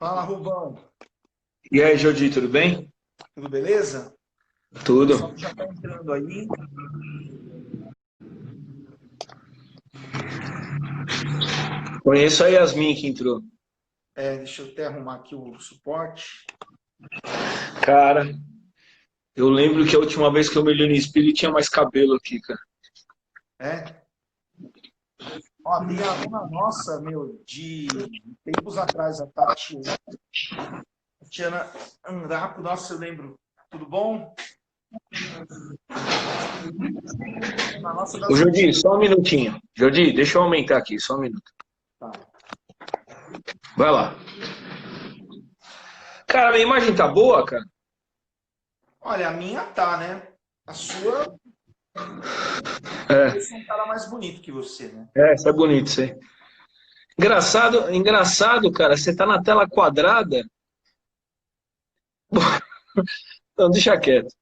Fala, Rubão. E aí, Jordi, tudo bem? Tudo beleza? O pessoal Tudo. já está entrando aí. Conheço a Yasmin que entrou. Deixa eu até arrumar aqui o suporte. Cara, eu lembro que a última vez que eu me olhei no espelho tinha mais cabelo aqui, cara. É. Ó, tem a aluna nossa, meu, de tempos atrás, a Tatiana Andraco. Nossa, eu lembro. Tudo bom? Na nossa Ô, das Jordi, antigas. só um minutinho. Jordi, deixa eu aumentar aqui, só um minuto. Tá. Vai lá. Cara, minha imagem tá boa, cara? Olha, a minha tá, né? A sua, eu É, sou um cara mais bonito que você, né? isso é bonito, isso aí. Engraçado, cara, você tá na tela quadrada. Não, deixa quieto.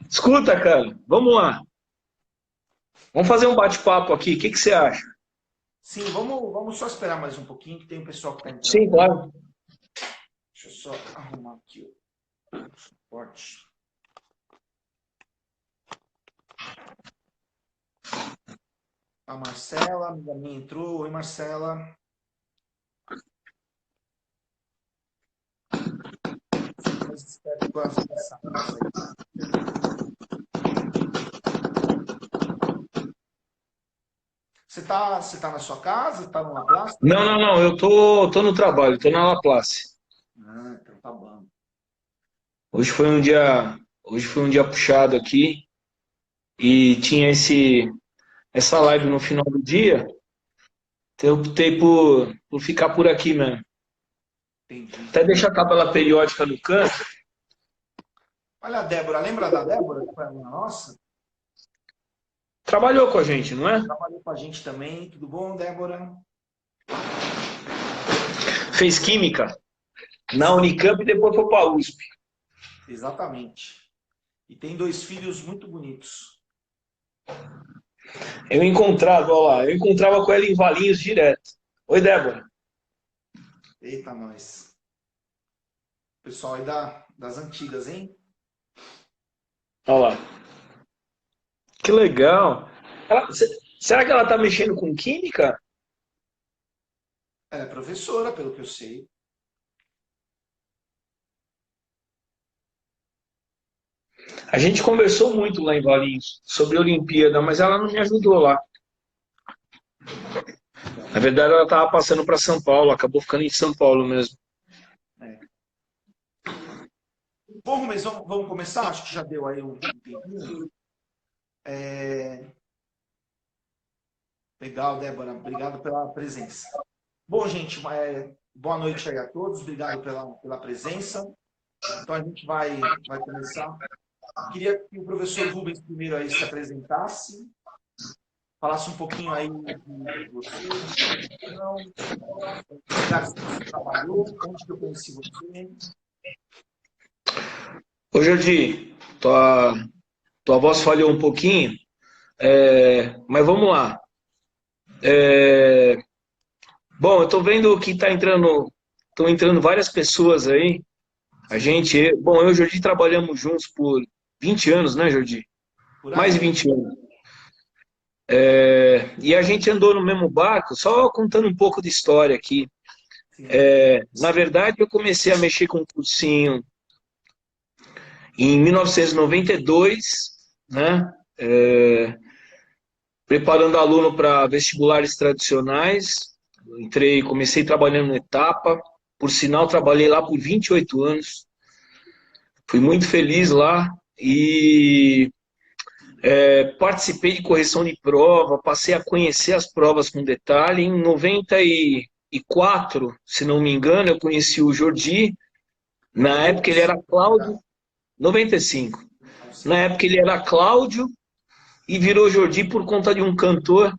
Escuta, cara, vamos lá. Vamos fazer um bate-papo aqui, o que que você acha? Sim, vamos só esperar mais um pouquinho, que tem um pessoal que está entrando Sim, aí. claro. Deixa eu só arrumar aqui o suporte. A Marcela, amiga minha, entrou. Oi, Marcela. Fico mais esperto com as mensagens aí. Você tá na sua casa? Tá no Laplace? Não, eu tô no trabalho, tô na Laplace. Ah, então tá bom. Hoje foi um dia puxado aqui e tinha essa live no final do dia. Então eu optei por ficar por aqui mesmo. Entendi. Até deixar a tabela periódica no canto. Olha a Débora. Lembra da Débora, que foi a minha nossa? Trabalhou com a gente, não é? Trabalhou com a gente também. Tudo bom, Débora? Fez química na Unicamp e depois foi para a USP. Exatamente. E tem dois filhos muito bonitos. Eu encontrava com ela em Valinhos direto. Oi, Débora. Eita, nós. Pessoal aí das antigas, hein? Olha lá. Que legal. Será que ela tá mexendo com química? Ela é professora, pelo que eu sei. A gente conversou muito lá em Valinhos sobre a Olimpíada, mas ela não me ajudou lá. Legal. Na verdade, ela estava passando para São Paulo, acabou ficando em São Paulo mesmo. É. Bom, mas vamos começar? Acho que já deu aí um tempinho. É, Legal, Débora. Obrigado pela presença. Bom, gente, boa noite aí a todos. Obrigado pela presença. Então a gente vai começar. Queria que o professor Rubens primeiro aí se apresentasse, falasse um pouquinho aí de você, da sua formação, os lugares que você trabalhou, onde que eu conheci você. Ô, Jordi, tua voz falhou um pouquinho, mas vamos lá. Bom, eu estou vendo que estão entrando várias pessoas aí. Sim, Eu e o Jordi trabalhamos juntos por 20 anos, né, Jordi? por Mais de aí. 20 anos. E a gente andou no mesmo barco, só contando um pouco de história aqui. Sim, Na verdade, eu comecei a mexer com cursinho em 1992, né? Preparando aluno para vestibulares tradicionais. Comecei trabalhando no Etapa. Por sinal, trabalhei lá por 28 anos. Fui muito feliz lá e participei de correção de prova, passei a conhecer as provas com detalhe. Em 94, se não me engano, eu conheci o Jordi. Na época ele era 95, na Cláudio, verdade. 95. Não Na sei. época ele era Cláudio e virou Jordi por conta de um cantor.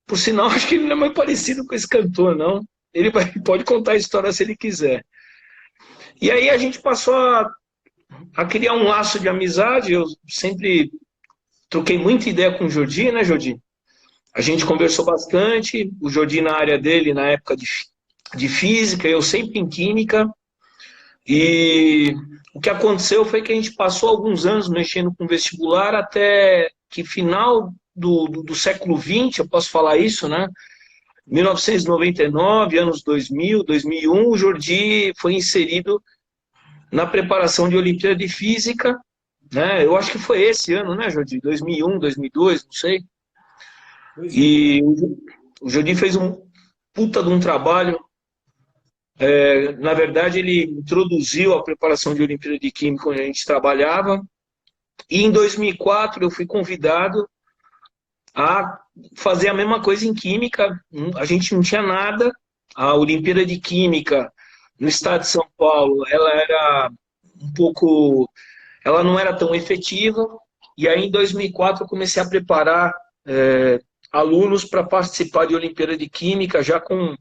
Por sinal, acho que ele não é muito parecido com esse cantor, não. Pode contar a história se ele quiser. E aí a gente passou a criar um laço de amizade. Eu sempre troquei muita ideia com o Jordi, né, Jordi? A gente conversou bastante, o Jordi na área dele, na época de física, eu sempre em química. E o que aconteceu foi que a gente passou alguns anos mexendo com vestibular até que final do século XX, eu posso falar isso, né? 1999, anos 2000, 2001, o Jordi foi inserido na preparação de Olimpíada de Física, né? Eu acho que foi esse ano, né, Jordi? 2001, 2002, não sei. E o Jordi fez um puta de um trabalho. Na verdade, ele introduziu a preparação de Olimpíada de Química onde a gente trabalhava. E em 2004 eu fui convidado a fazer a mesma coisa em Química. A gente não tinha nada. A Olimpíada de Química no estado de São Paulo, ela era um pouco... Ela não era tão efetiva. E aí, em 2004, eu comecei a preparar alunos para participar de Olimpíada de Química, já com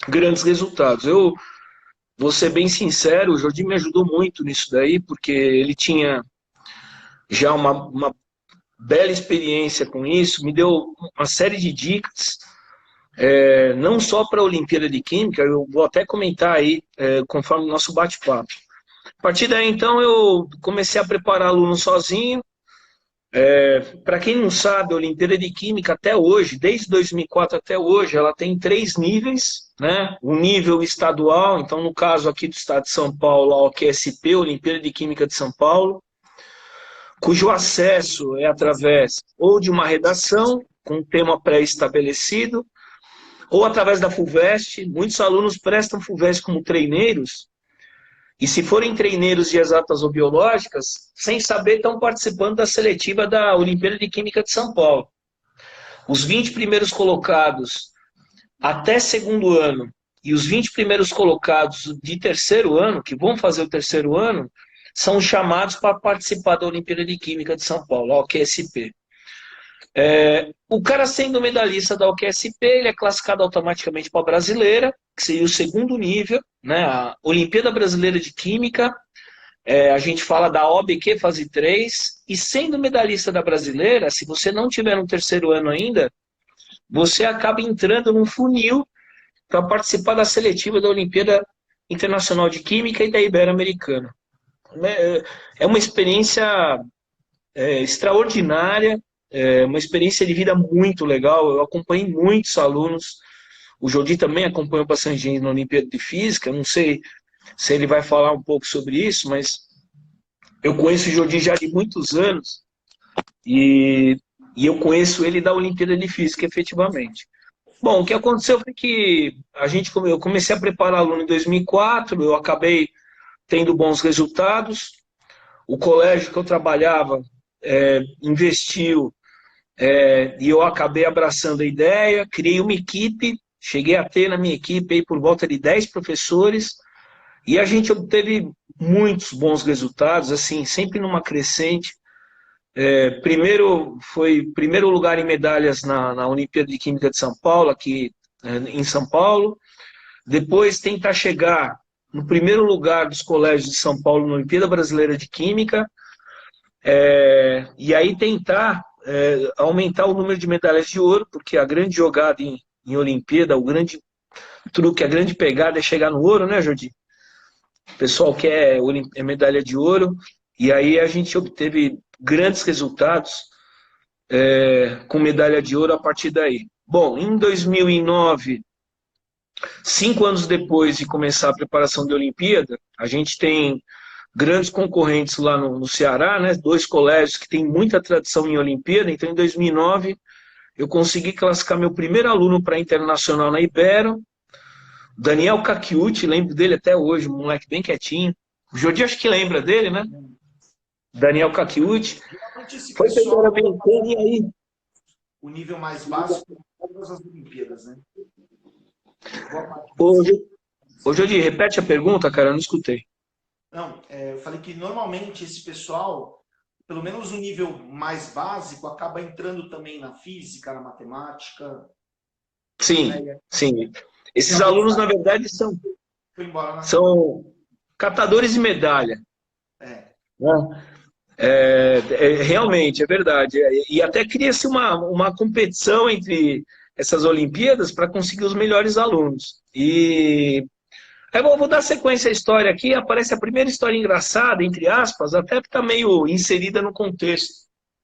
grandes resultados. Eu vou ser bem sincero, o Jordi me ajudou muito nisso daí, porque ele tinha já uma bela experiência com isso, me deu uma série de dicas, não só para a Olimpíada de Química, eu vou até comentar aí, conforme o nosso bate-papo. A partir daí, então, eu comecei a preparar alunos sozinho. Para quem não sabe, a Olimpíada de Química até hoje, desde 2004 até hoje, ela tem 3 níveis, né? O nível estadual, então no caso aqui do estado de São Paulo, a OQSP, Olimpíada de Química de São Paulo, cujo acesso é através ou de uma redação com um tema pré-estabelecido, ou através da FUVEST. Muitos alunos prestam FUVEST como treineiros, e se forem treineiros de exatas ou biológicas, sem saber, estão participando da seletiva da Olimpíada de Química de São Paulo. Os 20 primeiros colocados até segundo ano e os 20 primeiros colocados de terceiro ano, que vão fazer o terceiro ano, são chamados para participar da Olimpíada de Química de São Paulo, a OQSP. O cara sendo medalhista da OQSP, ele é classificado automaticamente para a brasileira, que seria o segundo nível, né? A Olimpíada Brasileira de Química, a gente fala da OBQ fase 3, e sendo medalhista da brasileira, se você não tiver no terceiro ano ainda, você acaba entrando num funil para participar da seletiva da Olimpíada Internacional de Química e da Ibero-Americana. É uma experiência extraordinária, uma experiência de vida muito legal. Eu acompanhei muitos alunos, o Jordi também acompanhou bastante gente na Olimpíada de Física, não sei se ele vai falar um pouco sobre isso, mas eu conheço o Jordi já de muitos anos e eu conheço ele da Olimpíada de Física, efetivamente. Bom, o que aconteceu foi que eu comecei a preparar aluno em 2004, eu acabei tendo bons resultados, o colégio que eu trabalhava investiu e eu acabei abraçando a ideia, criei uma equipe, cheguei a ter na minha equipe aí por volta de 10 professores, e a gente obteve muitos bons resultados, assim, sempre numa crescente. Primeiro lugar em medalhas na Olimpíada de Química de São Paulo, aqui em São Paulo. Depois tentar chegar no primeiro lugar dos colégios de São Paulo na Olimpíada Brasileira de Química. E aí tentar aumentar o número de medalhas de ouro, porque a grande jogada em Olimpíada, o grande truque, a grande pegada é chegar no ouro, né, Jordi? O pessoal quer medalha de ouro, e aí a gente obteve grandes resultados com medalha de ouro a partir daí. Bom, em 2009, 5 anos depois de começar a preparação da Olimpíada, a gente tem grandes concorrentes lá no Ceará, né? 2 colégios que têm muita tradição em Olimpíada. Então, em 2009, eu consegui classificar meu primeiro aluno para internacional na Ibero, Daniel Cacchiuti, lembro dele até hoje, um moleque bem quietinho. O Jordi acho que lembra dele, né? Daniel Cacchiuti. Foi primeiro americano, e aí? O nível mais básico de todas as Olimpíadas, né? Ô, Jordi, repete a pergunta, cara, eu não escutei. Não, eu falei que normalmente esse pessoal, pelo menos no nível mais básico, acaba entrando também na física, na matemática. Sim, sim. Esses alunos, na verdade, são catadores de medalha. Né? Realmente, é verdade. E até cria-se uma competição entre essas Olimpíadas para conseguir os melhores alunos. E aí vou dar sequência à história aqui. Aparece a primeira história engraçada, entre aspas, até que está meio inserida no contexto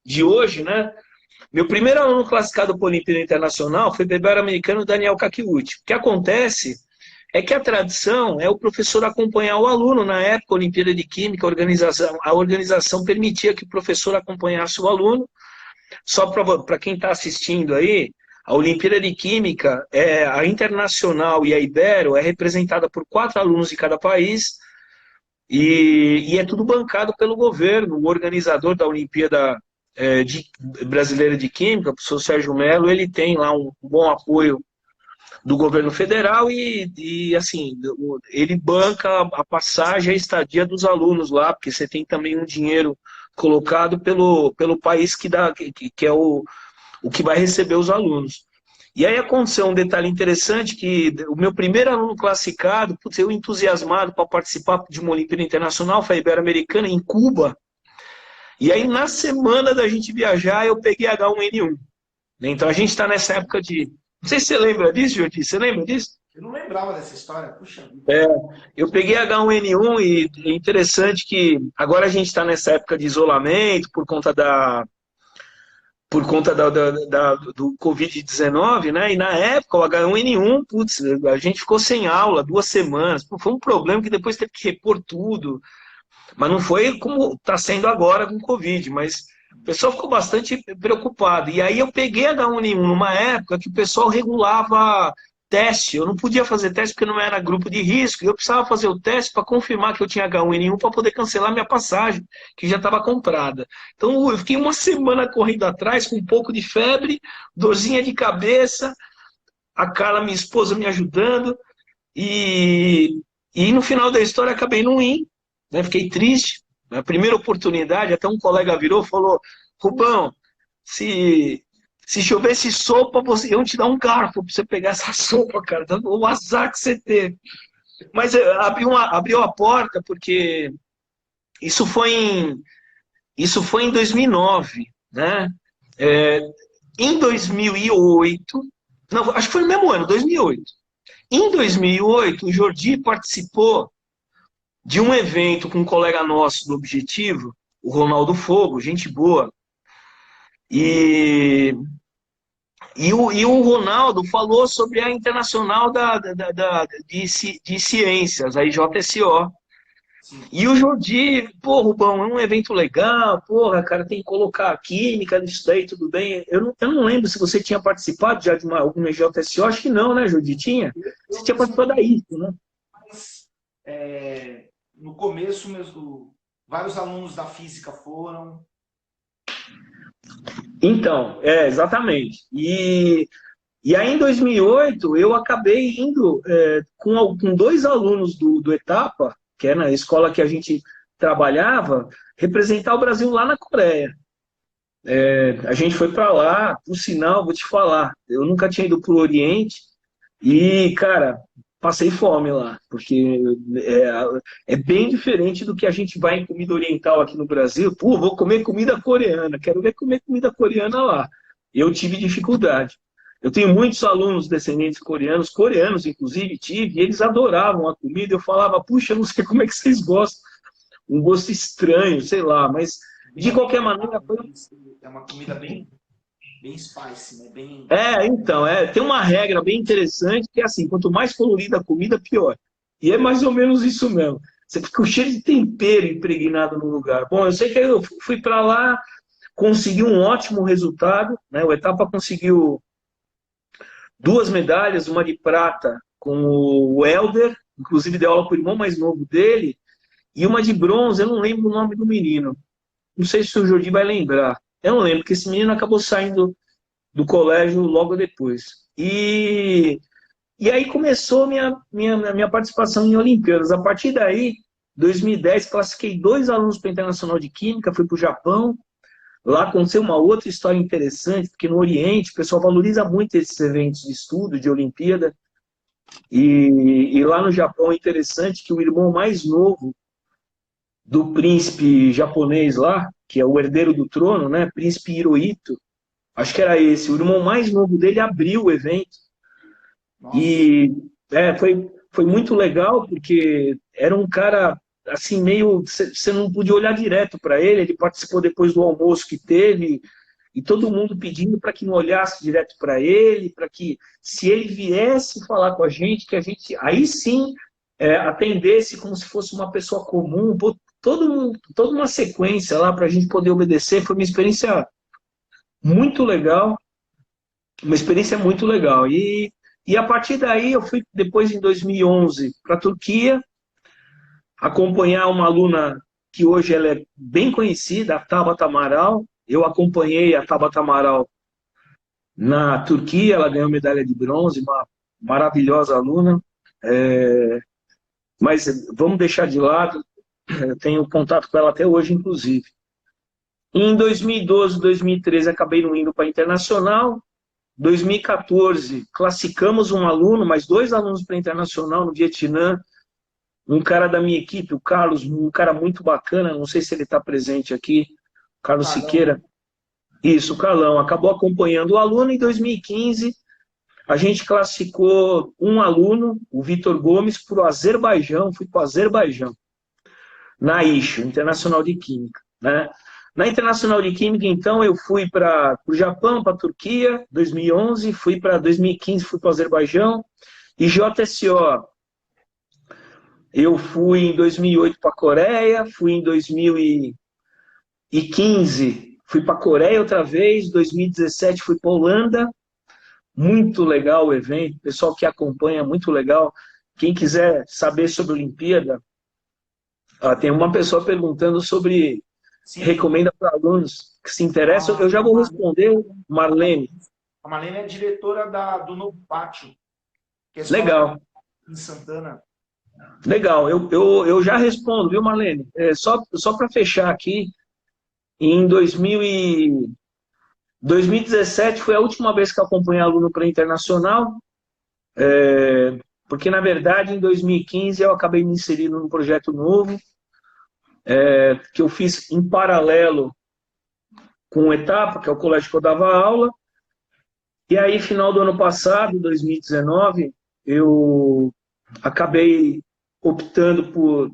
de hoje, né? Meu primeiro aluno classificado para a Olimpíada Internacional foi o ibero-americano Daniel Kakiuchi. O que acontece é que a tradição é o professor acompanhar o aluno. Na época, a Olimpíada de Química, a organização permitia que o professor acompanhasse o aluno. Só para quem está assistindo aí, a Olimpíada de Química, a internacional e a Ibero, é representada por 4 alunos de cada país e é tudo bancado pelo governo. O organizador da Olimpíada Brasileira de Química, o professor Sérgio Mello, ele tem lá um bom apoio do governo federal e assim, ele banca a passagem e a estadia dos alunos lá, porque você tem também um dinheiro colocado pelo país que é o que vai receber os alunos. E aí aconteceu um detalhe interessante, que o meu primeiro aluno classificado, putz, eu entusiasmado para participar de uma Olimpíada Internacional, foi a Ibero-Americana, em Cuba. E aí, na semana da gente viajar, eu peguei H1N1. Então, a gente está nessa época de... Não sei se você lembra disso, Jordi. Você lembra disso? Eu não lembrava dessa história. Puxa vida. Eu peguei H1N1 e é interessante que agora a gente está nessa época de isolamento por conta do Covid-19, né? E na época, o H1N1, putz, a gente ficou sem aula 2 semanas. Foi um problema que depois teve que repor tudo. Mas não foi como está sendo agora com o Covid, mas o pessoal ficou bastante preocupado. E aí eu peguei H1N1 numa época que o pessoal regulava teste. Eu não podia fazer teste porque não era grupo de risco. Eu precisava fazer o teste para confirmar que eu tinha H1N1 para poder cancelar minha passagem, que já estava comprada. Então eu fiquei uma semana correndo atrás, com um pouco de febre, dorzinha de cabeça, a Carla, minha esposa, me ajudando. E no final da história acabei não indo. Fiquei triste. Na primeira oportunidade, até um colega virou e falou: Rubão, se chovesse sopa, iam te dar um garfo para você pegar essa sopa, cara. O azar que você teve. Mas abriu a porta, porque isso foi em 2009, né? Em 2008, não, acho que foi no mesmo ano, 2008. Em 2008, o Jordi participou de um evento com um colega nosso do Objetivo, o Ronaldo Fogo, gente boa. E o Ronaldo falou sobre a Internacional de Ciências, a IJSO. Sim. E o Jordi, pô, Rubão, é um evento legal, porra, cara, tem que colocar a química nisso daí, tudo bem. Eu não lembro se você tinha participado já de alguma IJSO, acho que não, né, Jordi? Tinha? Você tinha participado da ISO, né? Mas, no começo mesmo, vários alunos da física foram. Então, exatamente. E aí, em 2008, eu acabei indo com 2 alunos do Etapa, que é na escola que a gente trabalhava, representar o Brasil lá na Coreia. A gente foi para lá, por sinal, vou te falar, eu nunca tinha ido para o Oriente e, cara, passei fome lá, porque é bem diferente do que a gente vai em comida oriental aqui no Brasil. Pô, vou comer comida coreana, quero ver comer comida coreana lá. Eu tive dificuldade. Eu tenho muitos alunos descendentes coreanos inclusive tive, e eles adoravam a comida. Eu falava, puxa, eu não sei como é que vocês gostam. Um gosto estranho, sei lá, mas de qualquer maneira... É uma comida bem spicy, né? Então, tem uma regra bem interessante, que é assim, quanto mais colorida a comida, pior. E é mais ou menos isso mesmo. Você fica com cheiro de tempero impregnado no lugar. Bom, eu sei que eu fui para lá, consegui um ótimo resultado, né? O Etapa conseguiu 2 medalhas, uma de prata com o Helder, inclusive deu aula com o irmão mais novo dele, e uma de bronze, eu não lembro o nome do menino. Não sei se o Jordi vai lembrar. Eu não lembro, porque esse menino acabou saindo do colégio logo depois. E aí começou minha participação em Olimpíadas. A partir daí, 2010, classifiquei 2 alunos para a Internacional de Química, fui para o Japão. Lá aconteceu uma outra história interessante, porque no Oriente o pessoal valoriza muito esses eventos de estudo, de Olimpíada. E lá no Japão é interessante que o irmão mais novo do príncipe japonês lá, que é o herdeiro do trono, né? Príncipe Hirohito. Acho que era esse. O irmão mais novo dele abriu o evento. Nossa. E foi muito legal, porque era um cara, assim, meio... Você não podia olhar direto para ele. Ele participou depois do almoço que teve, e todo mundo pedindo para que não olhasse direto para ele, para que, se ele viesse falar com a gente, que a gente, aí sim, atendesse como se fosse uma pessoa comum, toda uma sequência lá para a gente poder obedecer. Foi uma experiência muito legal, uma experiência muito legal. E a partir daí eu fui, depois em 2011, para a Turquia, acompanhar uma aluna que hoje ela é bem conhecida, a Tabata Amaral. Eu acompanhei a Tabata Amaral na Turquia, ela ganhou medalha de bronze, uma maravilhosa aluna. Mas vamos deixar de lado, eu tenho contato com ela até hoje, inclusive. Em 2012, 2013, acabei não indo para a Internacional. 2014, classificamos um aluno, mais 2 alunos para a Internacional no Vietnã. Um cara da minha equipe, o Carlos, um cara muito bacana, não sei se ele está presente aqui, Carlos Siqueira. Isso, o Carlão. Acabou acompanhando o aluno. Em 2015, a gente classificou um aluno, o Vitor Gomes, para o Azerbaijão. Fui para o Azerbaijão, na ISHO, Internacional de Química, né? Na Internacional de Química, então, eu fui para o Japão, para a Turquia, 2011, fui para 2015, fui para o Azerbaijão, e JSO, eu fui em 2008 para a Coreia, fui em 2015, fui para a Coreia outra vez, 2017 fui para a Holanda. Muito legal o evento, pessoal que acompanha, muito legal. Quem quiser saber sobre a Olimpíada, tem uma pessoa perguntando sobre... Sim. Recomenda para alunos que se interessam. Eu já vou responder, Marlene. A Marlene é diretora do Novo Pátio, que é legal. Em Santana. Legal, eu já respondo, viu, Marlene? Só para fechar aqui, em 2017 foi a última vez que eu acompanhei aluno pré-internacional, porque, na verdade, em 2015 eu acabei me inserindo num projeto novo, que eu fiz em paralelo com o Etapa, que é o colégio que eu dava aula. E aí, final do ano passado, 2019, eu acabei optando por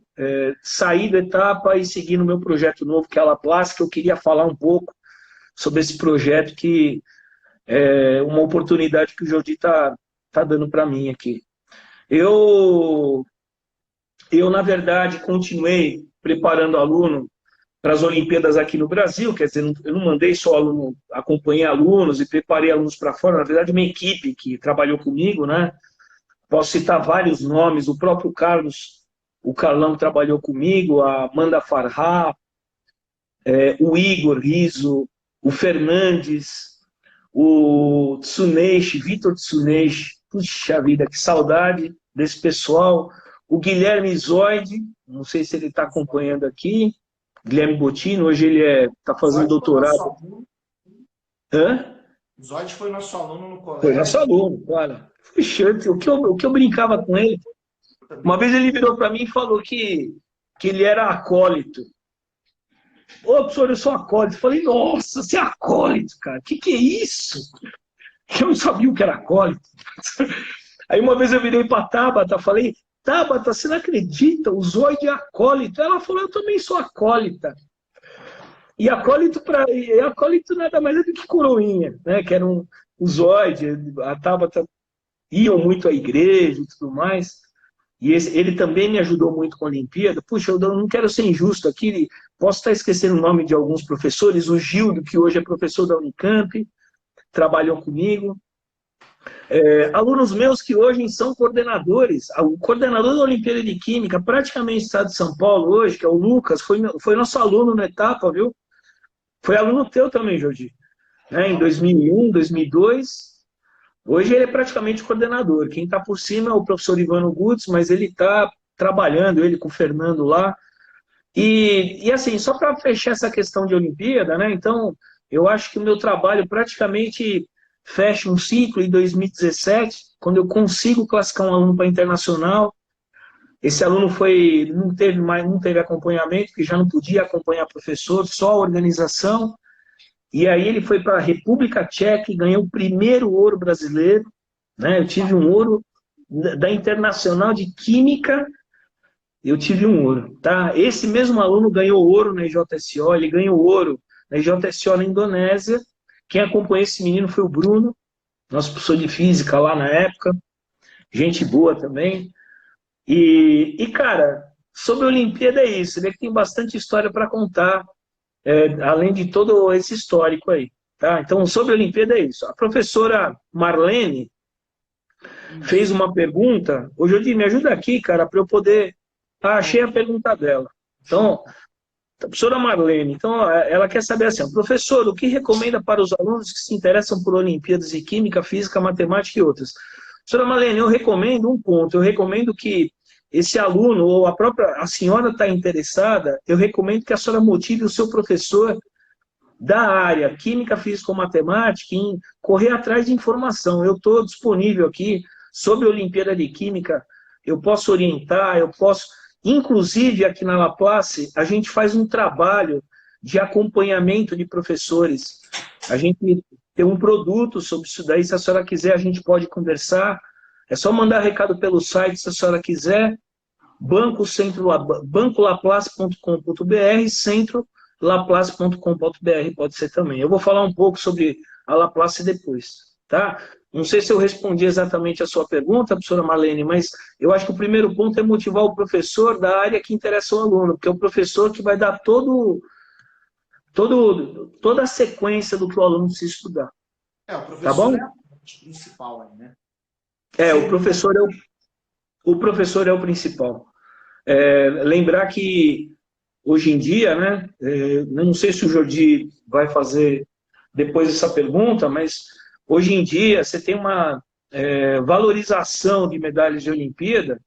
sair da Etapa e seguir no meu projeto novo, que é a Laplace, que eu queria falar um pouco sobre esse projeto, que é uma oportunidade que o Jordi tá dando para mim aqui. Eu, na verdade, continuei preparando aluno para as Olimpíadas aqui no Brasil, quer dizer, eu não mandei só aluno, acompanhei alunos e preparei alunos para fora, na verdade, uma equipe que trabalhou comigo, né? Posso citar vários nomes, o próprio Carlos, o Carlão trabalhou comigo, a Amanda Farhá, o Igor Riso, o Fernandes, o Tsuneishi, Vitor Tsuneishi, puxa vida, que saudade desse pessoal, o Guilherme Zoide, não sei se ele está acompanhando aqui, Guilherme Bottino, hoje ele está fazendo doutorado. Hã? O Zoide foi nosso aluno no colégio. Foi nosso aluno, claro. Puxa, o que eu brincava com ele. Uma vez ele virou para mim e falou que ele era acólito. Ô, professor, eu sou acólito. Eu falei, nossa, você é acólito, cara. Que é isso? Eu não sabia o que era acólito. Aí uma vez eu virei para a Tabata, falei, Tabata, você não acredita? O Zoide é acólito. Ela falou, eu também sou acólita. E acólito nada mais é do que coroinha, né? Que era o Zoide, a Tabata iam muito à igreja e tudo mais. E ele também me ajudou muito com a Olimpíada. Puxa, eu não quero ser injusto aqui, posso estar esquecendo o nome de alguns professores, o Gildo, que hoje é professor da Unicamp, trabalhou comigo. Alunos meus que hoje são coordenadores. O coordenador da Olimpíada de Química, praticamente no estado de São Paulo hoje, que é o Lucas, foi nosso aluno na etapa, viu? Foi aluno teu também, Jordi. Em 2001, 2002. Hoje ele é praticamente coordenador. Quem está por cima é o professor Ivano Gutz, mas ele está trabalhando, ele com o Fernando lá. E assim, só para fechar essa questão de Olimpíada, né? Então, eu acho que o meu trabalho praticamente fecha um ciclo em 2017, quando eu consigo classificar um aluno para internacional. Esse aluno não teve acompanhamento, porque já não podia acompanhar professor, só a organização. E aí ele foi para a República Tcheca e ganhou o primeiro ouro brasileiro, né? Eu tive um ouro da Internacional de Química, eu tive um ouro, tá? Esse mesmo aluno ganhou ouro na IJSO, ele ganhou ouro na IJSO na Indonésia. Quem acompanhou esse menino foi o Bruno, nosso professor de física lá na época, gente boa também. Cara, sobre a Olimpíada é isso, ele tem bastante história para contar, além de todo esse histórico aí, tá? Então, sobre a Olimpíada é isso. A professora Marlene fez uma pergunta. Ô, Jodi, me ajuda aqui, cara, para eu poder... Ah, achei a pergunta dela. Então, a professora Marlene, então, ela quer saber assim, professor, o que recomenda para os alunos que se interessam por Olimpíadas de Química, Física, Matemática e outras? Professora Marlene, eu recomendo um ponto, eu recomendo que esse aluno, ou a senhora está interessada, eu recomendo que a senhora motive o seu professor da área Química, Física ou Matemática em correr atrás de informação. Eu estou disponível aqui sobre a Olimpíada de Química, eu posso orientar, eu posso... Inclusive, aqui na Laplace, a gente faz um trabalho de acompanhamento de professores. A gente tem um produto sobre isso daí, se a senhora quiser, a gente pode conversar. É só mandar recado pelo site, se a senhora quiser, bancolaplace.com.br, centrolaplace.com.br, pode ser também. Eu vou falar um pouco sobre a Laplace depois, tá? Não sei se eu respondi exatamente a sua pergunta, professora Marlene, mas eu acho que o primeiro ponto é motivar o professor da área que interessa ao aluno, porque é o professor que vai dar toda a sequência do que o aluno precisa estudar. O professor tá bom? É a parte principal aí, né? O professor é o principal. Lembrar que hoje em dia, né, não sei se o Jordi vai fazer depois essa pergunta, mas hoje em dia você tem uma valorização de medalhas de Olimpíada,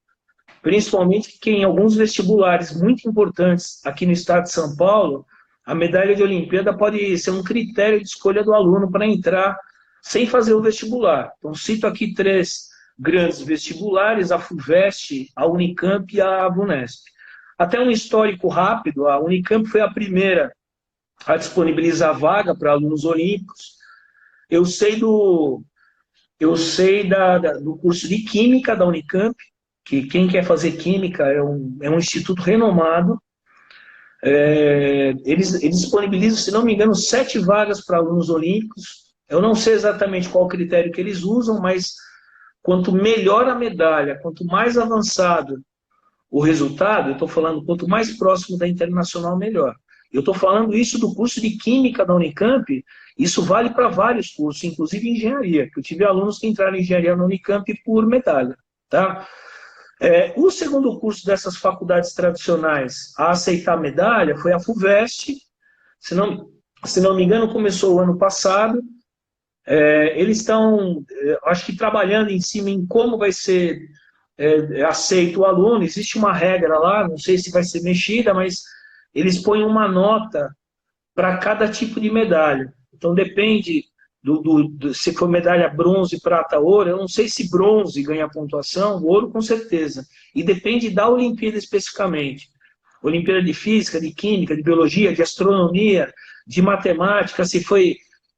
principalmente que em alguns vestibulares muito importantes aqui no estado de São Paulo, a medalha de Olimpíada pode ser um critério de escolha do aluno para entrar sem fazer o vestibular. Então, cito aqui 3 grandes vestibulares, a FUVEST, a Unicamp e a VUNESP. Até um histórico rápido, a Unicamp foi a primeira a disponibilizar vaga para alunos olímpicos. Eu sei do curso de Química da Unicamp, que quem quer fazer Química é um instituto renomado. Eles disponibilizam, se não me engano, 7 vagas para alunos olímpicos. Eu não sei exatamente qual critério que eles usam, mas quanto melhor a medalha, quanto mais avançado o resultado, eu estou falando, quanto mais próximo da internacional, melhor. Eu estou falando isso do curso de Química da Unicamp, isso vale para vários cursos, inclusive engenharia, que eu tive alunos que entraram em engenharia na Unicamp por medalha. Tá? O segundo curso dessas faculdades tradicionais a aceitar medalha foi a FUVEST, se não me engano, começou o ano passado. Eles estão, acho que, trabalhando em cima em como vai ser aceito o aluno. Existe uma regra lá, não sei se vai ser mexida, mas eles põem uma nota para cada tipo de medalha. Então, depende se for medalha bronze, prata, ouro. Eu não sei se bronze ganha pontuação, ouro com certeza. E depende da Olimpíada especificamente. Olimpíada de Física, de Química, de Biologia, de Astronomia, de Matemática, se foi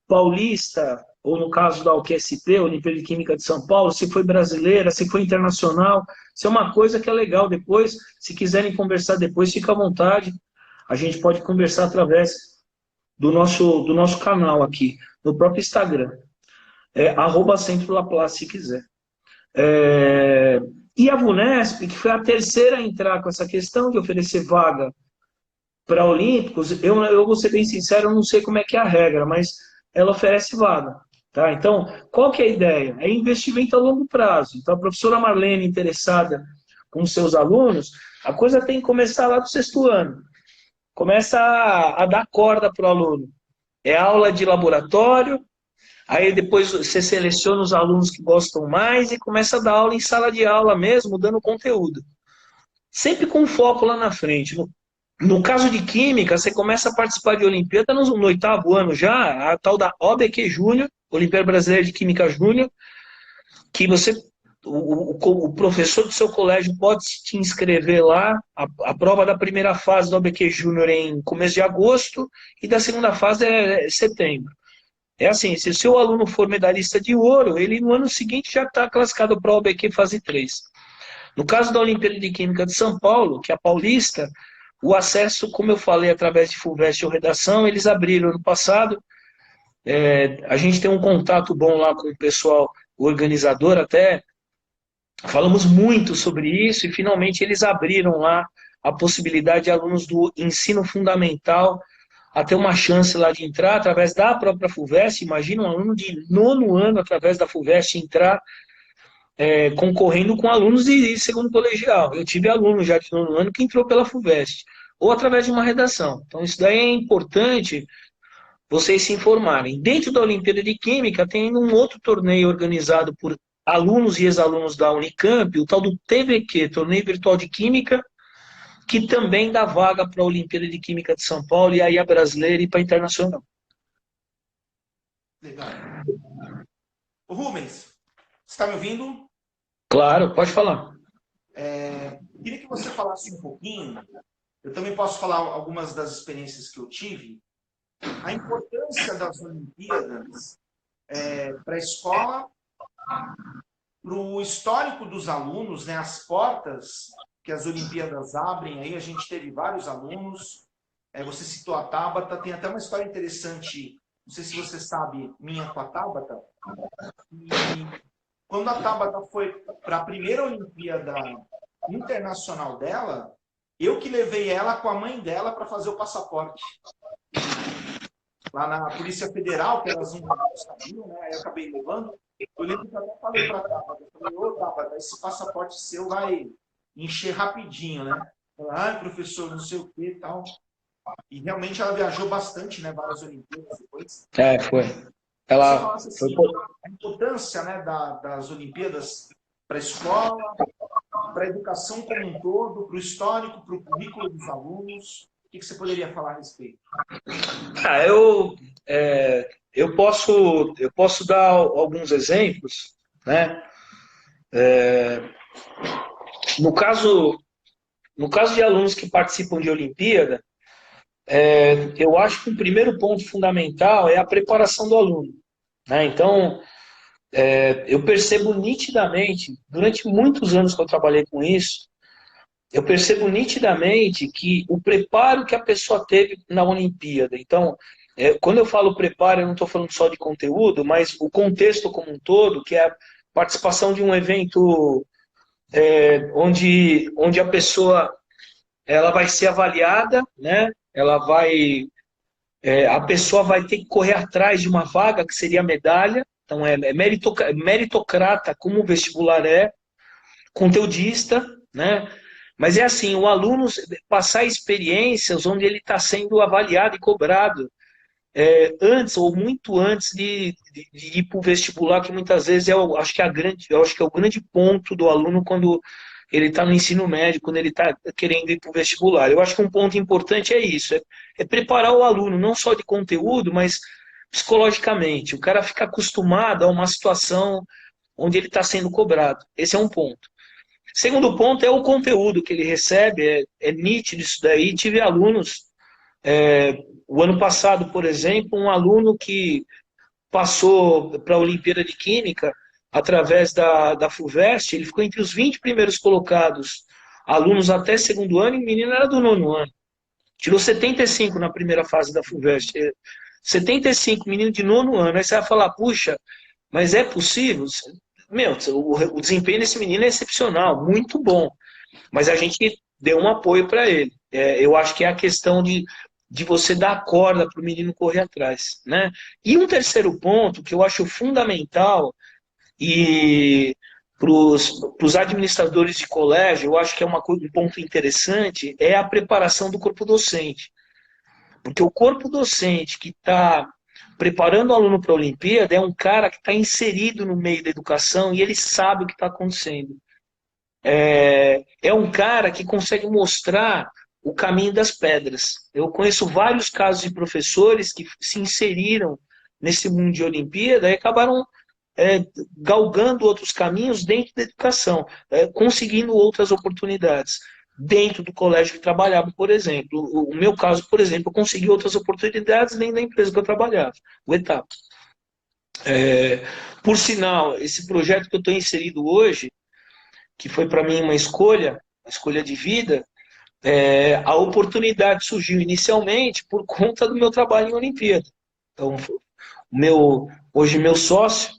paulista, ou no caso da UQSP, Olimpíada de Química de São Paulo, se foi brasileira, se foi internacional. Isso é uma coisa que é legal depois. Se quiserem conversar depois, fica à vontade. A gente pode conversar através do nosso canal aqui, no próprio Instagram. @CentroLaplace, se quiser. E a VUNESP, que foi a terceira a entrar com essa questão de oferecer vaga para olímpicos, eu vou ser bem sincero, eu não sei como é que é a regra, mas ela oferece vaga. Tá? Então, qual que é a ideia? É investimento a longo prazo. Então, a professora Marlene, interessada com seus alunos, a coisa tem que começar lá do 6º ano. Começa a dar corda para o aluno. É aula de laboratório, aí depois você seleciona os alunos que gostam mais e começa a dar aula em sala de aula mesmo, dando conteúdo. Sempre com foco lá na frente. No caso de Química, você começa a participar de Olimpíada no 8º ano já, a tal da OBQ Júnior, Olimpíada Brasileira de Química Júnior, que você o professor do seu colégio pode te inscrever lá. A prova da primeira fase do ABQ Júnior é em começo de agosto e da segunda fase é setembro. É assim, se o seu aluno for medalhista de ouro, ele no ano seguinte já está classificado para o ABQ fase 3. No caso da Olimpíada de Química de São Paulo, que é a paulista, o acesso, como eu falei, através de FUVEST ou redação, eles abriram ano passado. A gente tem um contato bom lá com o pessoal organizador, até falamos muito sobre isso e finalmente eles abriram lá a possibilidade de alunos do ensino fundamental a ter uma chance lá de entrar através da própria FUVEST. Imagina um aluno de 9º ano, através da FUVEST, entrar concorrendo com alunos de segundo colegial. Eu tive aluno já de 9º ano que entrou pela FUVEST, ou através de uma redação. Então, isso daí é importante vocês se informarem. Dentro da Olimpíada de Química, tem um outro torneio organizado por alunos e ex-alunos da Unicamp, o tal do TVQ, Torneio Virtual de Química, que também dá vaga para a Olimpíada de Química de São Paulo, e aí a brasileira e para a internacional. Legal. O Rubens, você está me ouvindo? Claro, pode falar. Queria que você falasse um pouquinho, eu também posso falar algumas das experiências que eu tive, a importância das Olimpíadas para a escola, para o histórico dos alunos, né, as portas que as Olimpíadas abrem, aí a gente teve vários alunos, você citou a Tabata, tem até uma história interessante, não sei se você sabe, minha com a Tabata, e quando a Tabata foi para a primeira Olimpíada internacional dela, eu que levei ela com a mãe dela para fazer o passaporte. Lá na Polícia Federal, que elas não sabiam, né? Aí eu acabei levando. Eu lembro que eu até falei para a Tabata, eu falei, ô Tabata, esse passaporte seu vai encher rapidinho, né? Ela, ai, professor, não sei o que e tal. E realmente ela viajou bastante, né? Várias Olimpíadas depois. Foi. Você falasse assim, a importância, né, das Olimpíadas para a escola, para a educação como um todo, para o histórico, para o currículo dos alunos. O que você poderia falar a respeito? Eu posso dar alguns exemplos, né? No caso de alunos que participam de Olimpíada, eu acho que o primeiro ponto fundamental é a preparação do aluno, né? Então, eu percebo nitidamente, durante muitos anos que eu trabalhei com isso, eu percebo nitidamente que o preparo que a pessoa teve na Olimpíada. Então, quando eu falo preparo, eu não estou falando só de conteúdo, mas o contexto como um todo, que é a participação de um evento onde a pessoa ela vai ser avaliada, né? A pessoa vai ter que correr atrás de uma vaga, que seria a medalha. Então, é meritocrata, como o vestibular conteudista, né? Mas é assim, o aluno passar experiências onde ele está sendo avaliado e cobrado antes ou muito antes de ir para o vestibular, que muitas vezes acho que é o grande ponto do aluno quando ele está no ensino médio, quando ele está querendo ir para o vestibular. Eu acho que um ponto importante é isso, é preparar o aluno, não só de conteúdo, mas psicologicamente. O cara fica acostumado a uma situação onde ele está sendo cobrado. Esse é um ponto. Segundo ponto é o conteúdo que ele recebe, é nítido isso daí. Tive alunos, o ano passado, por exemplo, um aluno que passou para a Olimpíada de Química através da FUVEST, ele ficou entre os 20 primeiros colocados, alunos até segundo ano, e o menino era do 9º ano. Tirou 75 na primeira fase da FUVEST. 75, menino de 9º ano. Aí você vai falar, puxa, mas é possível? Meu, o desempenho desse menino é excepcional, muito bom. Mas a gente deu um apoio para ele. Eu acho que é a questão de você dar corda para o menino correr atrás, né? E um terceiro ponto que eu acho fundamental, e para os administradores de colégio, eu acho que é um ponto interessante, é a preparação do corpo docente. Porque o corpo docente que está preparando o aluno para a Olimpíada é um cara que está inserido no meio da educação e ele sabe o que está acontecendo. É um cara que consegue mostrar o caminho das pedras. Eu conheço vários casos de professores que se inseriram nesse mundo de Olimpíada e acabaram galgando outros caminhos dentro da educação, conseguindo outras oportunidades dentro do colégio que trabalhava, por exemplo. O meu caso, por exemplo, eu consegui outras oportunidades dentro da empresa que eu trabalhava, o Etapa. Por sinal, esse projeto que eu estou inserido hoje, que foi para mim uma escolha de vida, a oportunidade surgiu inicialmente por conta do meu trabalho em Olimpíada. Então, hoje meu sócio,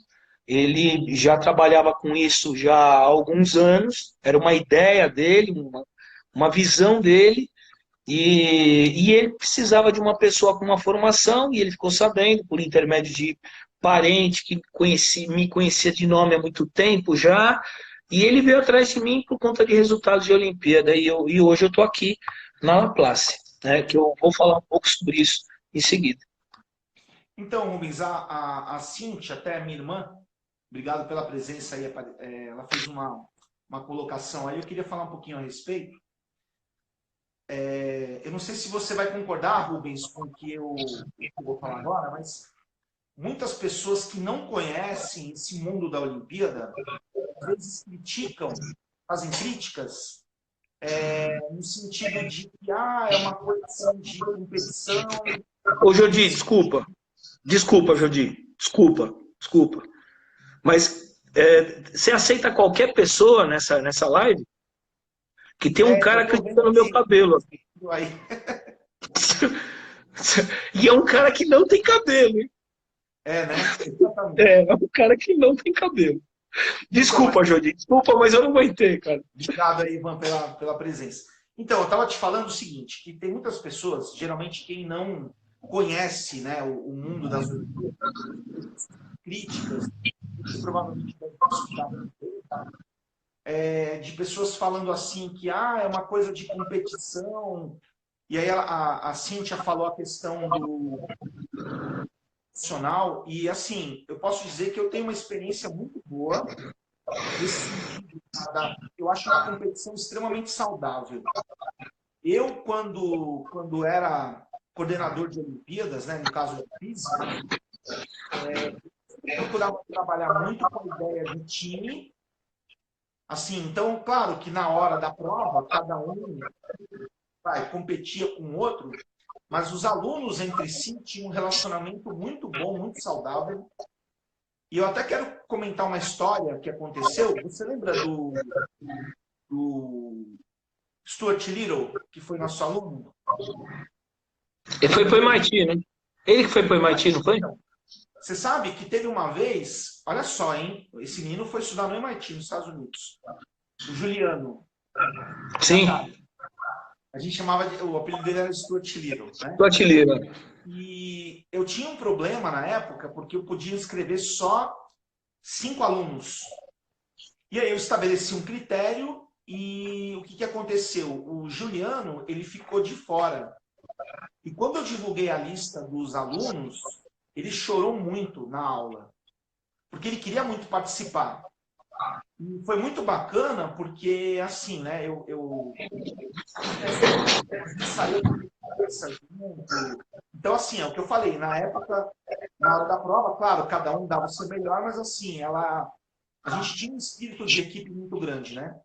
ele já trabalhava com isso já há alguns anos, era uma ideia dele, uma visão dele, e ele precisava de uma pessoa com uma formação, e ele ficou sabendo, por intermédio de parente que me conhecia de nome há muito tempo já, e ele veio atrás de mim por conta de resultados de Olimpíada, e hoje eu estou aqui na Laplace, né, que eu vou falar um pouco sobre isso em seguida. Então, Rubens, a Cíntia, até minha irmã, obrigado pela presença aí, ela fez uma colocação aí, eu queria falar um pouquinho a respeito. Eu não sei se você vai concordar, Rubens, com o que eu vou falar agora, mas muitas pessoas que não conhecem esse mundo da Olimpíada, às vezes criticam, fazem críticas, no sentido de que é uma coisa assim, de competição. Ô, Jodi, desculpa, Jodi, desculpa. Mas você aceita qualquer pessoa nessa live? Que tem um cara criticando meu cabelo. E é um cara que não tem cabelo, hein? Né? Exatamente. É um cara que não tem cabelo. Desculpa, Jodi, desculpa, mas eu não aguentei, cara. Obrigado aí, Ivan, pela presença. Então, eu estava te falando o seguinte, que tem muitas pessoas, geralmente quem não conhece, né, o mundo das críticas, que provavelmente deve escutar, de pessoas falando assim que é uma coisa de competição. E aí a Cíntia falou a questão do profissional, e assim, eu posso dizer que eu tenho uma experiência muito boa nesse sentido. Eu acho uma competição extremamente saudável. Eu, quando era coordenador de Olimpíadas, né, no caso de física, eu procurava trabalhar muito com a ideia de time. Assim, então, claro que na hora da prova, cada um competia com o outro, mas os alunos entre si tinham um relacionamento muito bom, muito saudável. E eu até quero comentar uma história que aconteceu. Você lembra do Stuart Little, que foi nosso aluno? Ele foi para o MIT, né? Ele que foi para o MIT, não foi? Você sabe que teve uma vez, olha só, hein? Esse menino foi estudar no MIT, nos Estados Unidos. O Juliano. Sim. A gente chamava o apelido dele era Stuart Little, né? Stuart Little. E eu tinha um problema na época, porque eu podia inscrever só 5 alunos. E aí eu estabeleci um critério e o que aconteceu? O Juliano, ele ficou de fora. E quando eu divulguei a lista dos alunos, ele chorou muito na aula, porque ele queria muito participar. E foi muito bacana, porque assim, né, eu saí junto. Então, assim, é o que eu falei, na época, na hora da prova, claro, cada um dava o seu melhor, mas assim, a gente tinha um espírito de equipe muito grande, né?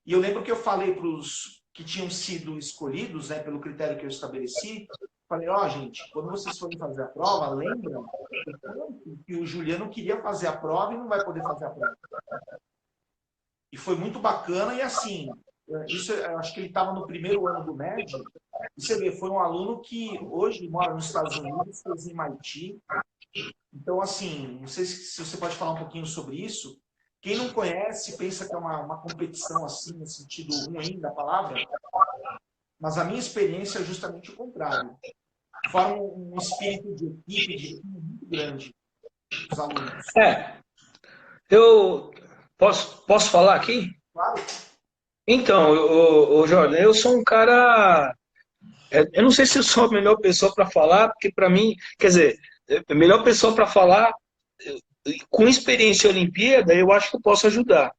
E eu lembro que eu falei para os que tinham sido escolhidos, né, pelo critério que eu estabeleci, falei, gente, quando vocês forem fazer a prova, lembram que o Juliano queria fazer a prova e não vai poder fazer a prova. E foi muito bacana, e assim, isso eu acho que ele estava no primeiro ano do MED, e você vê, foi um aluno que hoje mora nos Estados Unidos, fez em MIT. Então, assim, não sei se você pode falar um pouquinho sobre isso. Quem não conhece, pensa que é uma competição assim, no sentido ruim da palavra, mas a minha experiência é justamente o contrário. Forma um espírito de equipe, de time muito grande dos alunos. Eu posso falar aqui? Claro. Então, o Jordan, eu sou um cara... Eu não sei se eu sou a melhor pessoa para falar, porque para mim, quer dizer, a melhor pessoa para falar, com experiência em Olimpíada, eu acho que eu posso ajudar.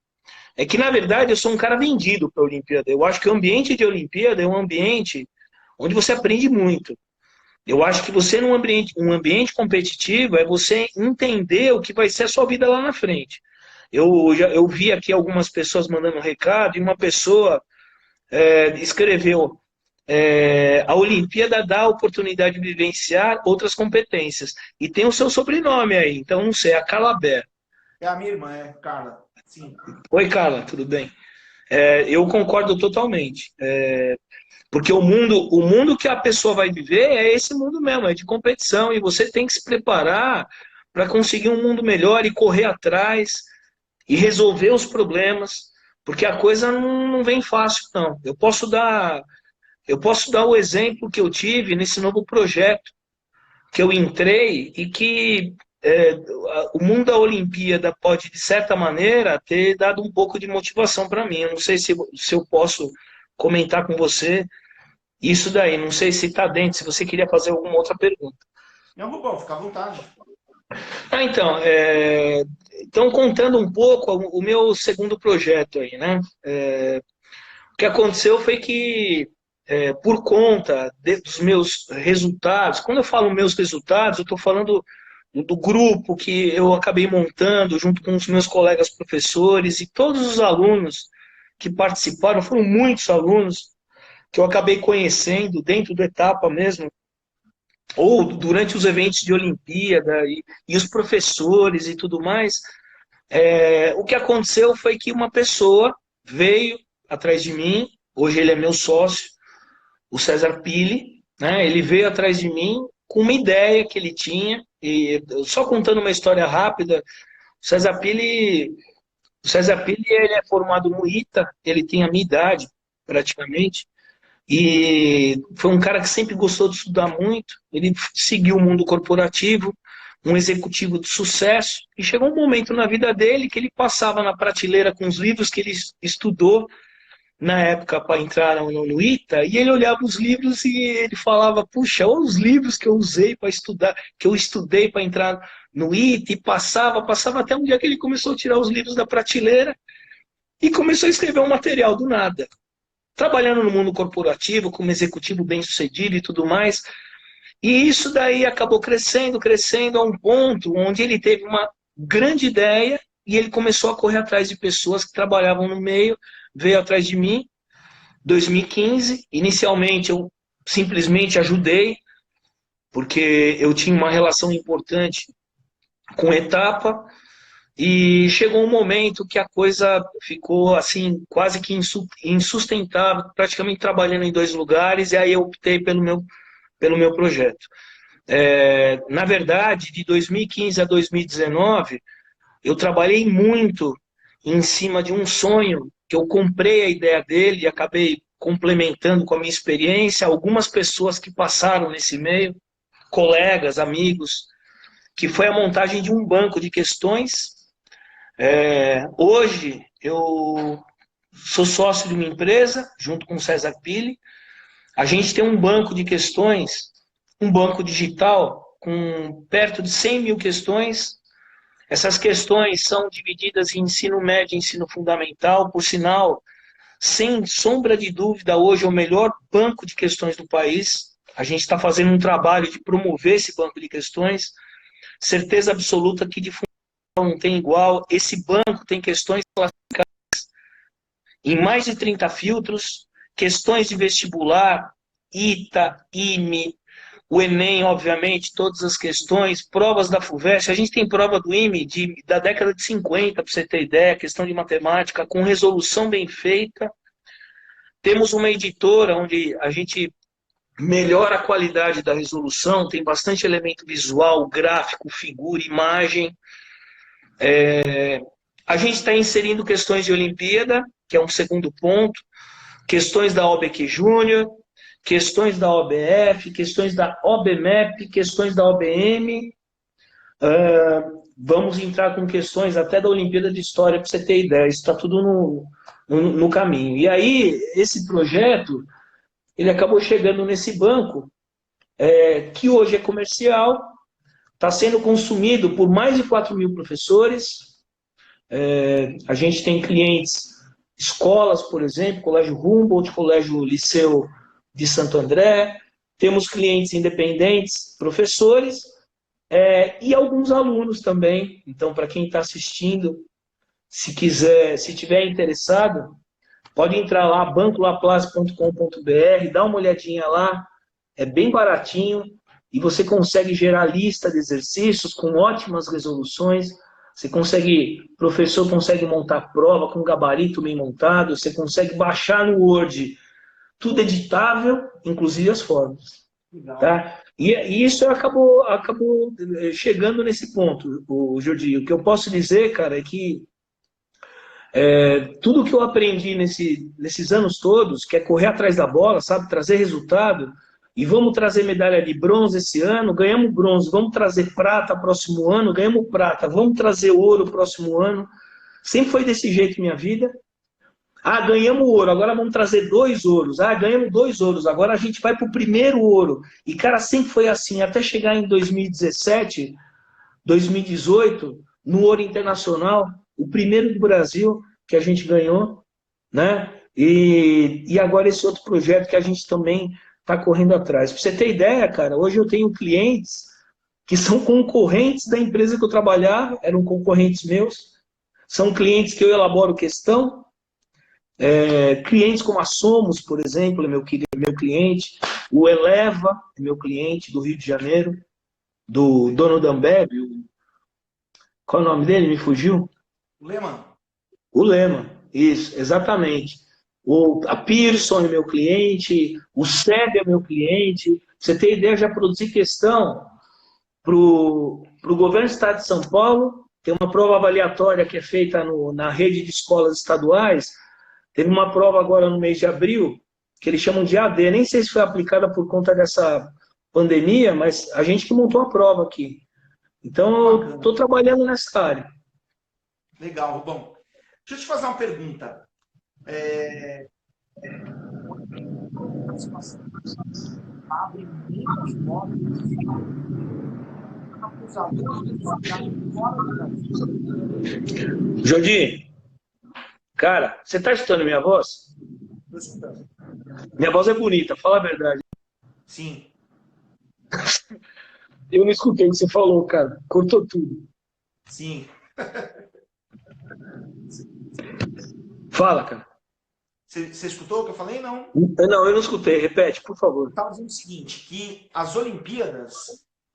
É que, na verdade, eu sou um cara vendido para a Olimpíada. Eu acho que o ambiente de Olimpíada é um ambiente onde você aprende muito. Eu acho que você, um ambiente competitivo, é você entender o que vai ser a sua vida lá na frente. Eu vi aqui algumas pessoas mandando um recado, e uma pessoa escreveu: a Olimpíada dá a oportunidade de vivenciar outras competências. E tem o seu sobrenome aí, então não sei, a Carla Ber. É a minha irmã, é, Carla. Sim. Oi, Carla, tudo bem? Eu concordo totalmente. Porque o mundo que a pessoa vai viver é esse mundo mesmo, é de competição, e você tem que se preparar para conseguir um mundo melhor e correr atrás e resolver os problemas, porque a coisa não vem fácil, não. Eu posso dar o exemplo que eu tive nesse novo projeto que eu entrei e que o mundo da Olimpíada pode, de certa maneira, ter dado um pouco de motivação para mim. Eu não sei se eu posso comentar com você isso daí. Não sei se está dentro, se você queria fazer alguma outra pergunta. Não, Rubão, fica à vontade. Então, contando um pouco o meu segundo projeto aí, né? O que aconteceu foi que, por conta dos meus resultados, quando eu falo meus resultados, eu estou falando do grupo que eu acabei montando junto com os meus colegas professores e todos os alunos que participaram, foram muitos alunos que eu acabei conhecendo dentro da etapa mesmo, ou durante os eventos de Olimpíada e os professores e tudo mais. O que aconteceu foi que uma pessoa veio atrás de mim, hoje ele é meu sócio, o César Pili, né? Ele veio atrás de mim com uma ideia que ele tinha, e só contando uma história rápida, o César Pili ele é formado no ITA, ele tem a minha idade, praticamente, e foi um cara que sempre gostou de estudar muito, ele seguiu o mundo corporativo, um executivo de sucesso, e chegou um momento na vida dele que ele passava na prateleira com os livros que ele estudou na época para entrar no ITA, e ele olhava os livros e ele falava: puxa, olha os livros que eu usei para estudar, que eu estudei para entrar no ITA, e passava até um dia que ele começou a tirar os livros da prateleira e começou a escrever um material do nada. Trabalhando no mundo corporativo, como executivo bem-sucedido e tudo mais, e isso daí acabou crescendo a um ponto onde ele teve uma grande ideia e ele começou a correr atrás de pessoas que trabalhavam no meio, veio atrás de mim, 2015. Inicialmente eu simplesmente ajudei, porque eu tinha uma relação importante com a etapa, e chegou um momento que a coisa ficou assim, quase que insustentável, praticamente trabalhando em dois lugares, e aí eu optei pelo meu projeto. Na verdade, de 2015 a 2019, eu trabalhei muito em cima de um sonho, que eu comprei a ideia dele e acabei complementando com a minha experiência, algumas pessoas que passaram nesse meio, colegas, amigos, que foi a montagem de um banco de questões. Hoje, eu sou sócio de uma empresa, junto com o César Pili. A gente tem um banco de questões, um banco digital, com perto de 100 mil questões. Essas questões são divididas em ensino médio e ensino fundamental. Por sinal, sem sombra de dúvida, hoje é o melhor banco de questões do país. A gente está fazendo um trabalho de promover esse banco de questões. Certeza absoluta que de não tem igual. Esse banco tem questões classificadas em mais de 30 filtros, questões de vestibular, ITA, IME, o Enem, obviamente, todas as questões, provas da FUVEST. A gente tem prova do IME da década de 50, para você ter ideia, questão de matemática, com resolução bem feita. Temos uma editora onde a gente melhora a qualidade da resolução, tem bastante elemento visual, gráfico, figura, imagem. A gente está inserindo questões de Olimpíada, que é um segundo ponto, questões da OBQ Júnior, questões da OBF, questões da OBMEP, questões da OBM. Vamos entrar com questões até da Olimpíada de História, para você ter ideia. Isso está tudo no caminho. E aí, esse projeto, ele acabou chegando nesse banco, que hoje é comercial, está sendo consumido por mais de 4 mil professores. A gente tem clientes, escolas, por exemplo, Colégio Humboldt, Colégio Liceu de Santo André, temos clientes independentes, professores, e alguns alunos também. Então, para quem está assistindo, se quiser, se tiver interessado, pode entrar lá, bancolaplace.com.br, dá uma olhadinha lá, é bem baratinho, e você consegue gerar lista de exercícios com ótimas resoluções, você consegue, o professor consegue montar prova com gabarito bem montado, você consegue baixar no Word, tudo editável, inclusive as fórmulas. Tá? E isso acabou chegando nesse ponto, o Jordi. O que eu posso dizer, cara, é que tudo que eu aprendi nesses anos todos, que é correr atrás da bola, sabe, trazer resultado, e vamos trazer medalha de bronze esse ano, ganhamos bronze, vamos trazer prata próximo ano, ganhamos prata, vamos trazer ouro próximo ano. Sempre foi desse jeito minha vida. Ah, ganhamos ouro, agora vamos trazer 2 ouros. Ah, ganhamos 2 ouros, agora a gente vai para o primeiro ouro. E, cara, sempre foi assim, até chegar em 2017, 2018, no ouro internacional, o primeiro do Brasil que a gente ganhou, né? E agora esse outro projeto que a gente também está correndo atrás. Para você ter ideia, cara, hoje eu tenho clientes que são concorrentes da empresa que eu trabalhava, eram concorrentes meus, são clientes que eu elaboro questão, clientes como a Somos, por exemplo, é meu cliente, o Eleva é meu cliente do Rio de Janeiro, do dono da Ambev, qual é o nome dele? Me fugiu? Lehman. O Lehman, isso, exatamente. A Pearson é meu cliente, o SEB é meu cliente. Pra você ter ideia, eu já produzi questão para o governo do estado de São Paulo, tem uma prova avaliatória que é feita na rede de escolas estaduais. Teve uma prova agora no mês de abril, que eles chamam de AD, nem sei se foi aplicada por conta dessa pandemia, mas a gente que montou a prova aqui. Então, eu estou trabalhando nessa área. Legal, Rubão. Deixa eu te fazer uma pergunta. Abre muitas portas para os alunos estudarem fora do Brasil. Jordi, cara, você está escutando minha voz? Estou escutando. Minha voz é bonita, fala a verdade. Sim. Eu não escutei o que você falou, cara. Cortou tudo. Sim. Fala, cara. Você escutou o que eu falei? Não. Não, eu não escutei. Repete, por favor. Eu estava dizendo o seguinte, que as Olimpíadas,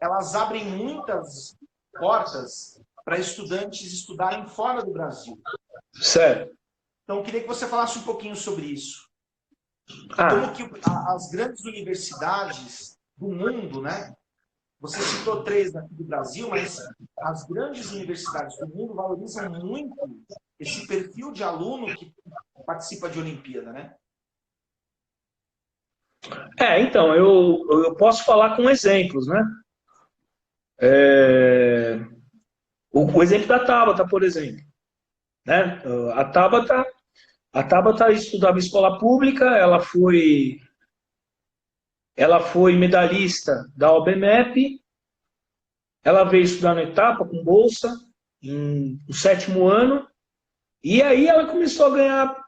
elas abrem muitas portas para estudantes estudarem fora do Brasil. Certo. Então, eu queria que você falasse um pouquinho sobre isso. Como que as grandes universidades do mundo, né? Você citou 3 aqui do Brasil, mas as grandes universidades do mundo valorizam muito esse perfil de aluno que participa de Olimpíada, né? Então, eu posso falar com exemplos, né? O exemplo da Tabata, por exemplo. Né? A Tabata estudava em escola pública, ela foi medalhista da OBMEP, ela veio estudar na Etapa com bolsa no 7º ano, e aí ela começou a ganhar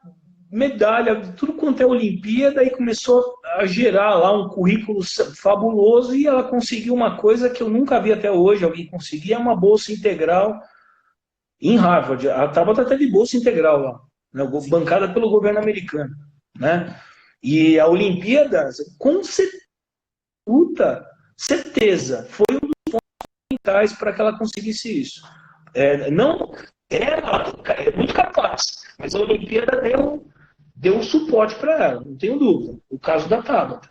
medalha de tudo quanto é Olimpíada e começou a gerar lá um currículo fabuloso e ela conseguiu uma coisa que eu nunca vi até hoje alguém conseguir, é uma bolsa integral em Harvard. A Tabata está de bolsa integral lá, né, bancada pelo governo americano, né? E a Olimpíada, com certeza, foi um dos pontos fundamentais para que ela conseguisse isso. Não é muito capaz, mas a Olimpíada deu um suporte para ela, não tenho dúvida. O caso da Tabata.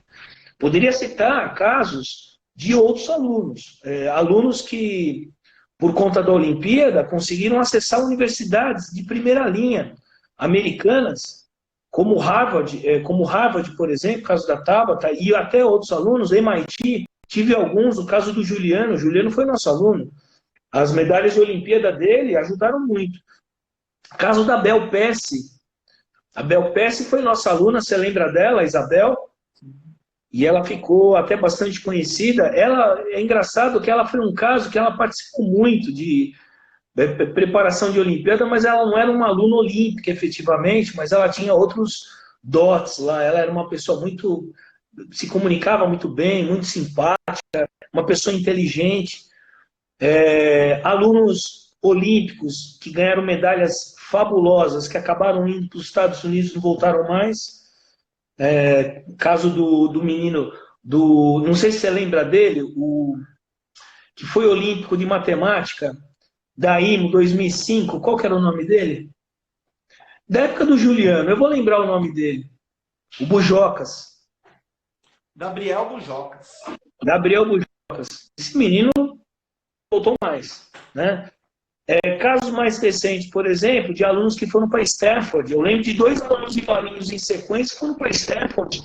Poderia citar casos de outros alunos, alunos que, por conta da Olimpíada, conseguiram acessar universidades de primeira linha americanas, como Harvard, por exemplo, o caso da Tabata, e até outros alunos, MIT, tive alguns, o caso do Juliano. O Juliano foi nosso aluno. As medalhas de Olimpíada dele ajudaram muito. O caso da Bel Pesce. A Bel Pesce foi nossa aluna, você lembra dela, Isabel? E ela ficou até bastante conhecida. É engraçado que ela foi um caso que ela participou muito de preparação de Olimpíada, mas ela não era uma aluna olímpica efetivamente, mas ela tinha outros dotes lá. Ela era uma pessoa muito se comunicava muito bem, muito simpática, uma pessoa inteligente. Alunos olímpicos que ganharam medalhas fabulosas, que acabaram indo para os Estados Unidos e não voltaram mais. Caso do menino, não sei se você lembra dele, que foi olímpico de matemática, da IMO 2005, qual que era o nome dele? Da época do Juliano, eu vou lembrar o nome dele. O Bujocas. Gabriel Bujocas. Gabriel Bujocas. Esse menino voltou mais, né? Casos mais recentes, por exemplo, de alunos que foram para Stanford. Eu lembro de 2 alunos de Valinhos em sequência que foram para Stanford.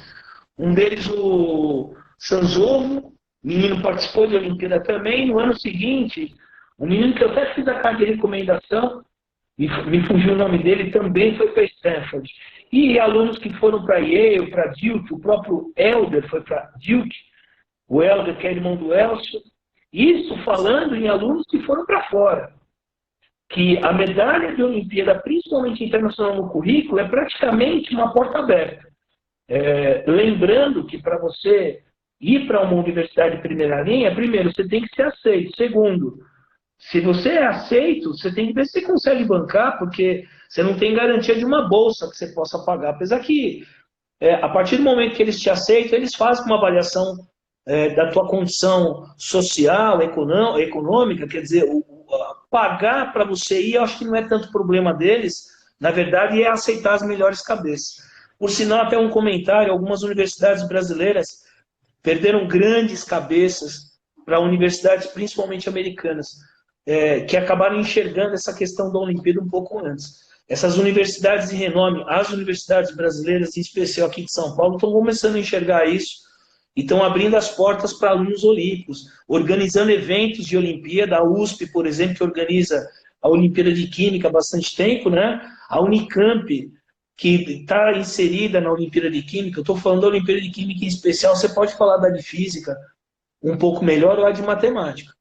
Um deles, o Sanzovo, menino participou de Olimpíada também. No ano seguinte, um menino que eu até fiz a carta de recomendação, me fugiu o nome dele, também foi para Stanford. E alunos que foram para Yale, para Duke, o próprio Helder foi para Duke, o Helder, que é irmão do Elcio. Isso falando em alunos que foram para fora. Que a medalha de Olimpíada, principalmente internacional no currículo, é praticamente uma porta aberta. Lembrando que para você ir para uma universidade de primeira linha, primeiro, você tem que ser aceito. Segundo, se você é aceito, você tem que ver se você consegue bancar, porque você não tem garantia de uma bolsa que você possa pagar. Apesar que, a partir do momento que eles te aceitam, eles fazem uma avaliação da tua condição social, econômica, quer dizer, pagar para você ir, eu acho que não é tanto problema deles, na verdade, é aceitar as melhores cabeças. Por sinal, até um comentário, algumas universidades brasileiras perderam grandes cabeças para universidades, principalmente americanas, que acabaram enxergando essa questão da Olimpíada um pouco antes. Essas universidades de renome, as universidades brasileiras, em especial aqui de São Paulo, estão começando a enxergar isso e estão abrindo as portas para alunos olímpicos, organizando eventos de Olimpíada. A USP, por exemplo, que organiza a Olimpíada de Química há bastante tempo, né? A Unicamp, que está inserida na Olimpíada de Química. Eu estou falando da Olimpíada de Química em especial, você pode falar da de Física um pouco melhor ou a de Matemática.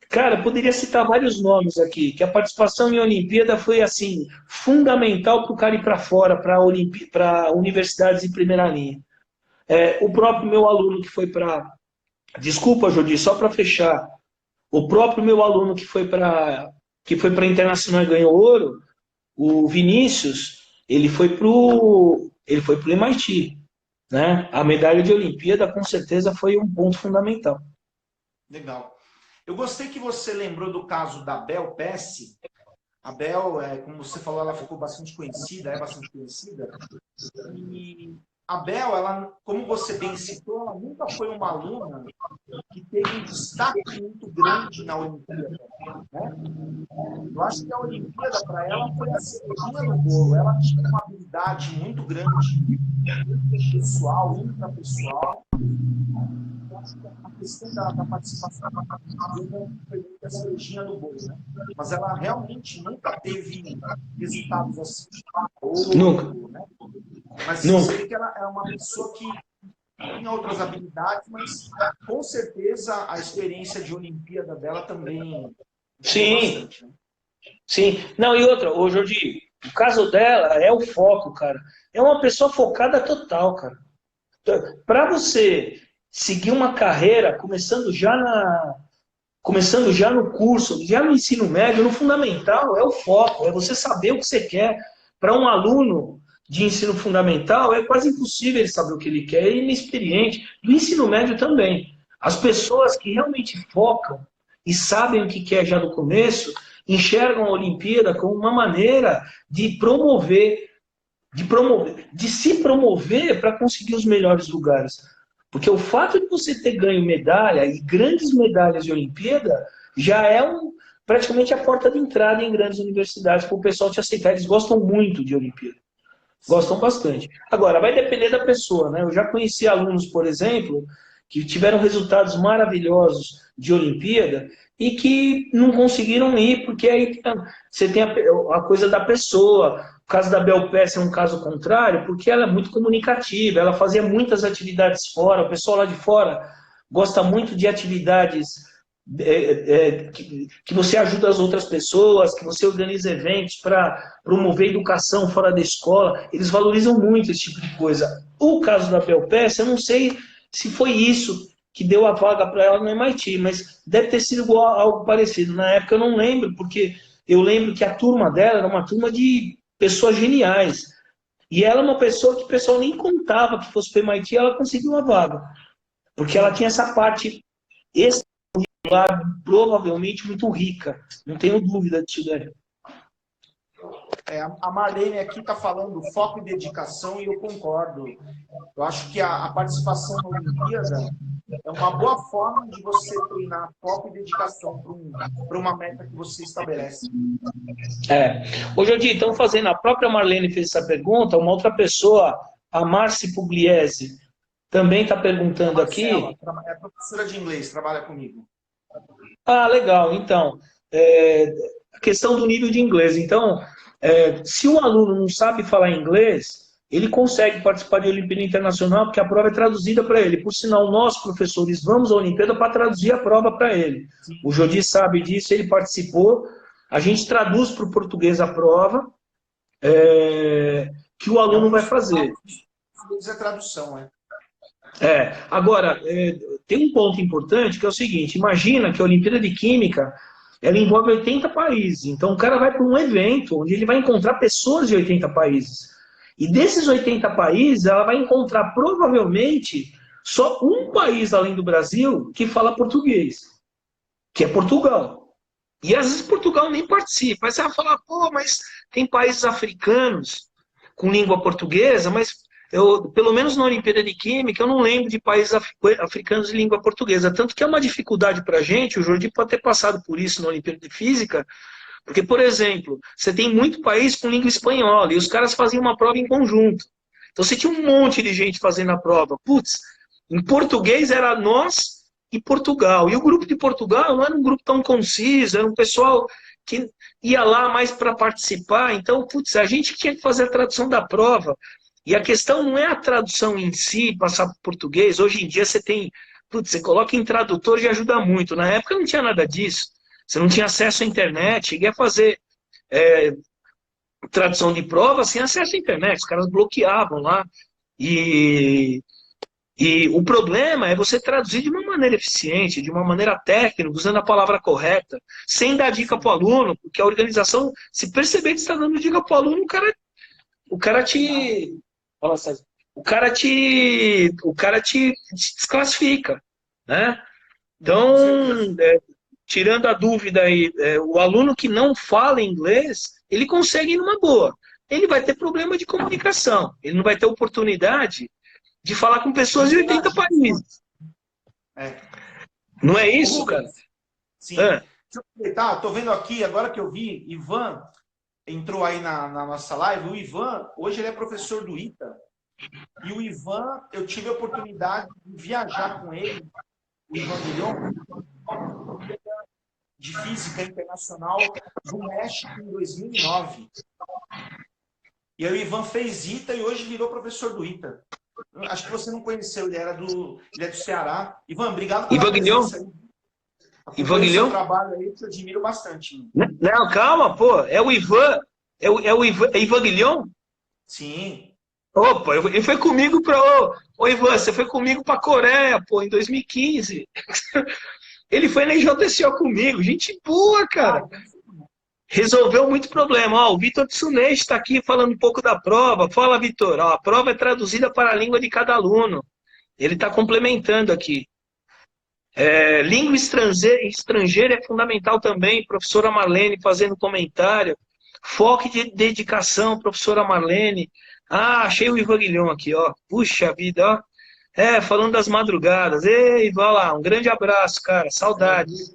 Cara, eu poderia citar vários nomes aqui, que a participação em Olimpíada foi, assim, fundamental para o cara ir para fora, para universidades em primeira linha. O próprio meu aluno que foi para... Desculpa, Jodi, só para fechar. O próprio meu aluno que foi para Internacional e ganhou ouro, o Vinícius, ele foi para o MIT. Né? A medalha de Olimpíada, com certeza, foi um ponto fundamental. Legal. Eu gostei que você lembrou do caso da Bel Pesce. A Bel, como você falou, ela ficou bastante conhecida, é bastante conhecida. E a Bel, ela, como você bem citou, ela nunca foi uma aluna que teve um destaque muito grande na Olimpíada. Né? Eu acho que a Olimpíada, para ela, foi a cerejinha no bolo. Ela tinha uma habilidade muito grande, pessoal, intrapessoal. Eu acho que a questão da participação foi a cerejinha no bolo. Né? Mas ela realmente nunca teve resultados assim. Nunca. Né? Mas você vê que ela é uma pessoa que tinha outras habilidades, mas com certeza a experiência de Olimpíada dela também. Sim. Bastante, né? Sim. Não, e outra, ô Jordi, o caso dela é o foco, cara. É uma pessoa focada total, cara. Para você seguir uma carreira, começando já no curso, já no ensino médio, no fundamental, é o foco, é você saber o que você quer. Para um aluno de ensino fundamental, é quase impossível ele saber o que ele quer, é inexperiente. Do ensino médio também. As pessoas que realmente focam e sabem o que quer já no começo, enxergam a Olimpíada como uma maneira de se promover para conseguir os melhores lugares. Porque o fato de você ter ganho medalha e grandes medalhas de Olimpíada já é praticamente a porta de entrada em grandes universidades para o pessoal te aceitar. Eles gostam muito de Olimpíada. Gostam bastante. Agora, vai depender da pessoa, né? Eu já conheci alunos, por exemplo, que tiveram resultados maravilhosos de Olimpíada e que não conseguiram ir, porque aí você tem a coisa da pessoa. O caso da Bel Pesce é um caso contrário, porque ela é muito comunicativa, ela fazia muitas atividades fora, o pessoal lá de fora gosta muito de atividades que você ajuda as outras pessoas, que você organiza eventos para promover educação fora da escola. Eles valorizam muito esse tipo de coisa. O caso da Belpes, eu não sei se foi isso que deu a vaga para ela no MIT, mas deve ter sido algo parecido. Na época eu não lembro, porque eu lembro que a turma dela era uma turma de pessoas geniais. E ela é uma pessoa que o pessoal nem contava que fosse para o MIT, ela conseguiu uma vaga. Porque ela tinha essa parte provavelmente muito rica. Não tenho dúvida disso daí. A Marlene aqui está falando foco e dedicação e eu concordo. Eu acho que a participação na Olimpíada é uma boa forma de você treinar foco e dedicação para uma meta que você estabelece. Ô, Jordi, então fazendo, a própria Marlene fez essa pergunta, uma outra pessoa, a Marci Pugliese, também está perguntando Marcela, aqui. é professora de inglês, trabalha comigo. Ah, legal. Então, a questão do nível de inglês. Então, se o aluno não sabe falar inglês, ele consegue participar de Olimpíada Internacional, porque a prova é traduzida para ele. Por sinal, nós, professores, vamos à Olimpíada para traduzir a prova para ele. O Jordi sabe disso, ele participou. A gente traduz para o português a prova que o aluno vai fazer. Isso é tradução, né? Agora, tem um ponto importante que é o seguinte, imagina que a Olimpíada de Química, ela envolve 80 países, então o cara vai para um evento onde ele vai encontrar pessoas de 80 países, e desses 80 países, ela vai encontrar provavelmente só um país além do Brasil que fala português, que é Portugal. E às vezes Portugal nem participa, aí você vai falar, pô, mas tem países africanos com língua portuguesa, mas pelo menos na Olimpíada de Química, eu não lembro de países africanos de língua portuguesa. Tanto que é uma dificuldade para a gente, o Jordi pode ter passado por isso na Olimpíada de Física, porque, por exemplo, você tem muito país com língua espanhola, e os caras faziam uma prova em conjunto. Então você tinha um monte de gente fazendo a prova. Putz, em português era nós e Portugal. E o grupo de Portugal não era um grupo tão conciso, era um pessoal que ia lá mais para participar. Então, putz, a gente tinha que fazer a tradução da prova. E a questão não é a tradução em si, passar para português. Hoje em dia você tem, putz, você coloca em tradutor e ajuda muito. Na época não tinha nada disso. Você não tinha acesso à internet. Cheguei a fazer tradução de prova sem acesso à internet. Os caras bloqueavam lá. E o problema é você traduzir de uma maneira eficiente, de uma maneira técnica, usando a palavra correta, sem dar dica para o aluno, porque a organização, se perceber que você está dando dica para o aluno, o cara te desclassifica, né? Então, tirando a dúvida aí, o aluno que não fala inglês, ele consegue ir numa boa. Ele vai ter problema de comunicação, ele não vai ter oportunidade de falar com pessoas de 80 países. Não é isso, cara? Sim. Deixa eu aproveitar, estou vendo aqui, agora que eu vi, Ivan entrou aí na nossa live. O Ivan, hoje ele é professor do ITA. E o Ivan, eu tive a oportunidade de viajar com ele, o Ivan Guilhom, de Física Internacional do México em 2009. E aí o Ivan fez ITA e hoje virou professor do ITA. Acho que você não conheceu, ele é do Ceará. Ivan, obrigado pela presença aí. Ivan Guilhom? Trabalho aí, que eu admiro bastante. Não, calma, pô. É o Ivan. É o Ivan Guilhom? Sim. Opa, ele foi comigo para. Ô, Ivan, você foi comigo para a Coreia, pô, em 2015. Ele foi na IJCO comigo. Gente boa, cara. Resolveu muito problema. Ó, o Vitor Tsunei está aqui falando um pouco da prova. Fala, Vitor. Ó, a prova é traduzida para a língua de cada aluno. Ele está complementando aqui. Língua estrangeira é fundamental também. Professora Marlene fazendo comentário. Foco de dedicação, professora Marlene. Ah, achei o Ivan Guilhom aqui, ó. Puxa vida, ó. Falando das madrugadas. Ei, vai lá, um grande abraço, cara. Saudades.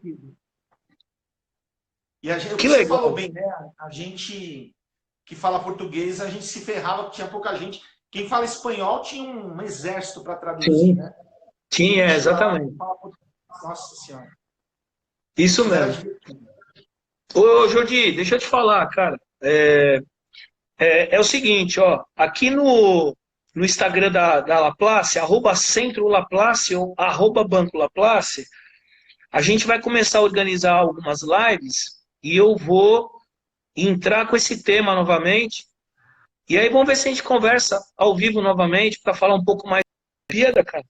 E a gente, que você falou bem, né? A gente que fala português, a gente se ferrava, porque tinha pouca gente. Quem fala espanhol tinha um exército para traduzir, sim, né? Tinha, exatamente. Nossa Senhora. Isso mesmo. Ô, Jordi, deixa eu te falar, cara. É o seguinte, ó. Aqui no Instagram da Laplace, @Centro Laplace ou @Banco Laplace, a gente vai começar a organizar algumas lives e eu vou entrar com esse tema novamente. E aí vamos ver se a gente conversa ao vivo novamente para falar um pouco mais da Olimpíada, cara.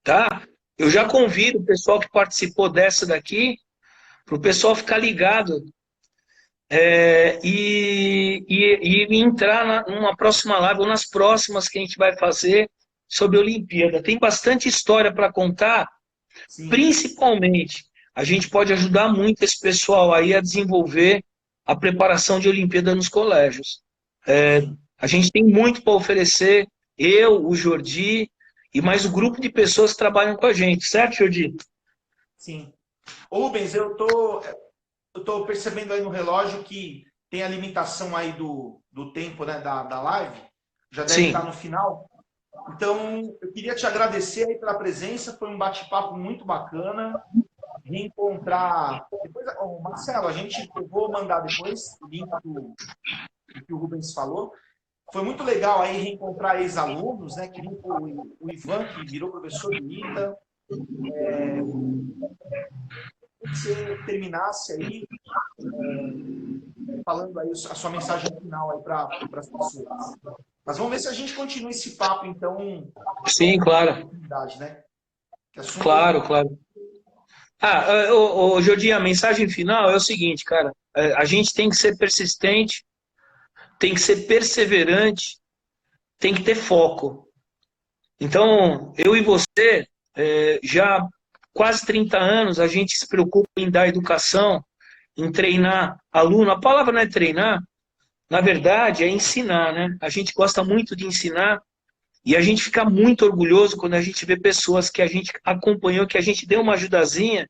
Tá? Eu já convido o pessoal que participou dessa daqui para o pessoal ficar ligado e entrar numa próxima live ou nas próximas que a gente vai fazer sobre a Olimpíada. Tem bastante história para contar, Sim. Principalmente a gente pode ajudar muito esse pessoal aí a desenvolver a preparação de Olimpíada nos colégios. A gente tem muito para oferecer, eu, o Jordi e mais o grupo de pessoas que trabalham com a gente, certo, Jordi? Sim. Ô, Rubens, eu tô percebendo aí no relógio que tem a limitação aí do tempo, né, da live. Já deve Sim. estar no final. Então, eu queria te agradecer aí pela presença. Foi um bate-papo muito bacana. Reencontrar... Depois, Marcelo, eu vou mandar depois o link do que o Rubens falou. Foi muito legal aí reencontrar ex-alunos, né? Que o Ivan, que virou professor do ITA. Que você terminasse aí falando aí a sua mensagem final aí para as pessoas. Mas vamos ver se a gente continua esse papo, então. Sim, claro. Né? Claro, claro. Jordi, a mensagem final é o seguinte, cara. A gente tem que ser persistente, tem que ser perseverante, tem que ter foco. Então, eu e você, já quase 30 anos, a gente se preocupa em dar educação, em treinar aluno. A palavra não é treinar, na verdade é ensinar, né? A gente gosta muito de ensinar e a gente fica muito orgulhoso quando a gente vê pessoas que a gente acompanhou, que a gente deu uma ajudazinha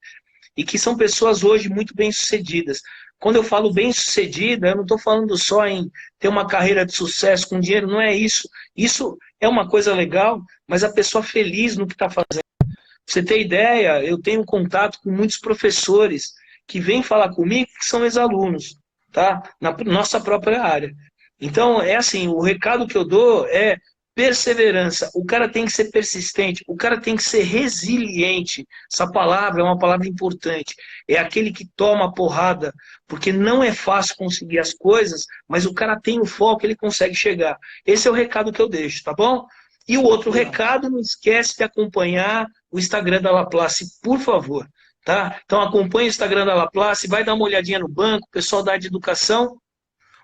e que são pessoas hoje muito bem-sucedidas. Quando eu falo bem-sucedida, eu não estou falando só em ter uma carreira de sucesso com dinheiro, não é isso. Isso é uma coisa legal, mas a pessoa feliz no que está fazendo. Pra você ter ideia, eu tenho contato com muitos professores que vêm falar comigo que são ex-alunos, tá? Na nossa própria área. Então, é assim, o recado que eu dou é perseverança. O cara tem que ser persistente, o cara tem que ser resiliente. Essa palavra é uma palavra importante. É aquele que toma porrada, porque não é fácil conseguir as coisas, mas o cara tem o foco, ele consegue chegar. Esse é o recado que eu deixo, tá bom? E o outro recado, não esquece de acompanhar o Instagram da Laplace, por favor. Tá? Então acompanhe o Instagram da Laplace, vai dar uma olhadinha no banco, pessoal da área de educação,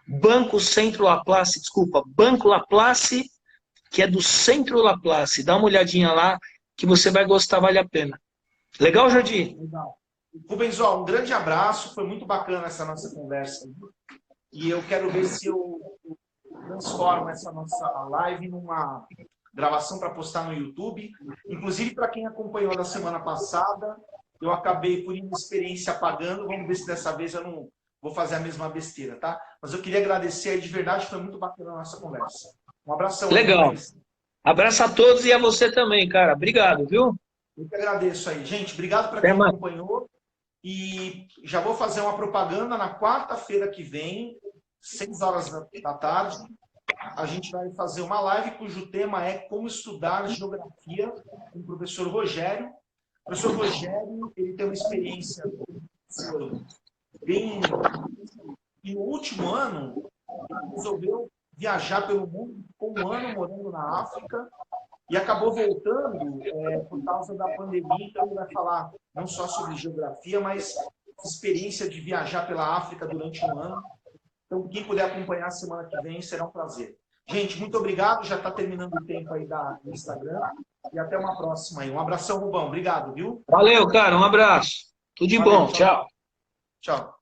Banco Centro Laplace, desculpa, Banco Laplace, que é do Centro Laplace. Dá uma olhadinha lá, que você vai gostar, vale a pena. Legal, Jordi? Legal. Rubens, um grande abraço, foi muito bacana essa nossa conversa. E eu quero ver se eu transformo essa nossa live numa gravação para postar no YouTube. Inclusive, para quem acompanhou da semana passada, eu acabei, por inexperiência, apagando. Vamos ver se dessa vez eu não vou fazer a mesma besteira, tá? Mas eu queria agradecer aí de verdade, foi muito bacana a nossa conversa. Um abração. Legal. Abraço a todos e a você também, cara. Obrigado, viu? Eu que agradeço aí. Gente, obrigado para quem acompanhou. E já vou fazer uma propaganda na quarta-feira que vem, 6 horas da tarde. A gente vai fazer uma live cujo tema é como estudar geografia com o professor Rogério. O professor Rogério, ele tem uma experiência bem... E no último ano, ele resolveu viajar pelo mundo, ficou um ano morando na África e acabou voltando por causa da pandemia. Então, ele vai falar não só sobre geografia, mas experiência de viajar pela África durante um ano. Então, quem puder acompanhar a semana que vem, será um prazer. Gente, muito obrigado. Já está terminando o tempo aí do Instagram. E até uma próxima aí. Um abração, Rubão. Obrigado, viu? Valeu, cara. Um abraço. Tudo de bom. Tchau. Tchau.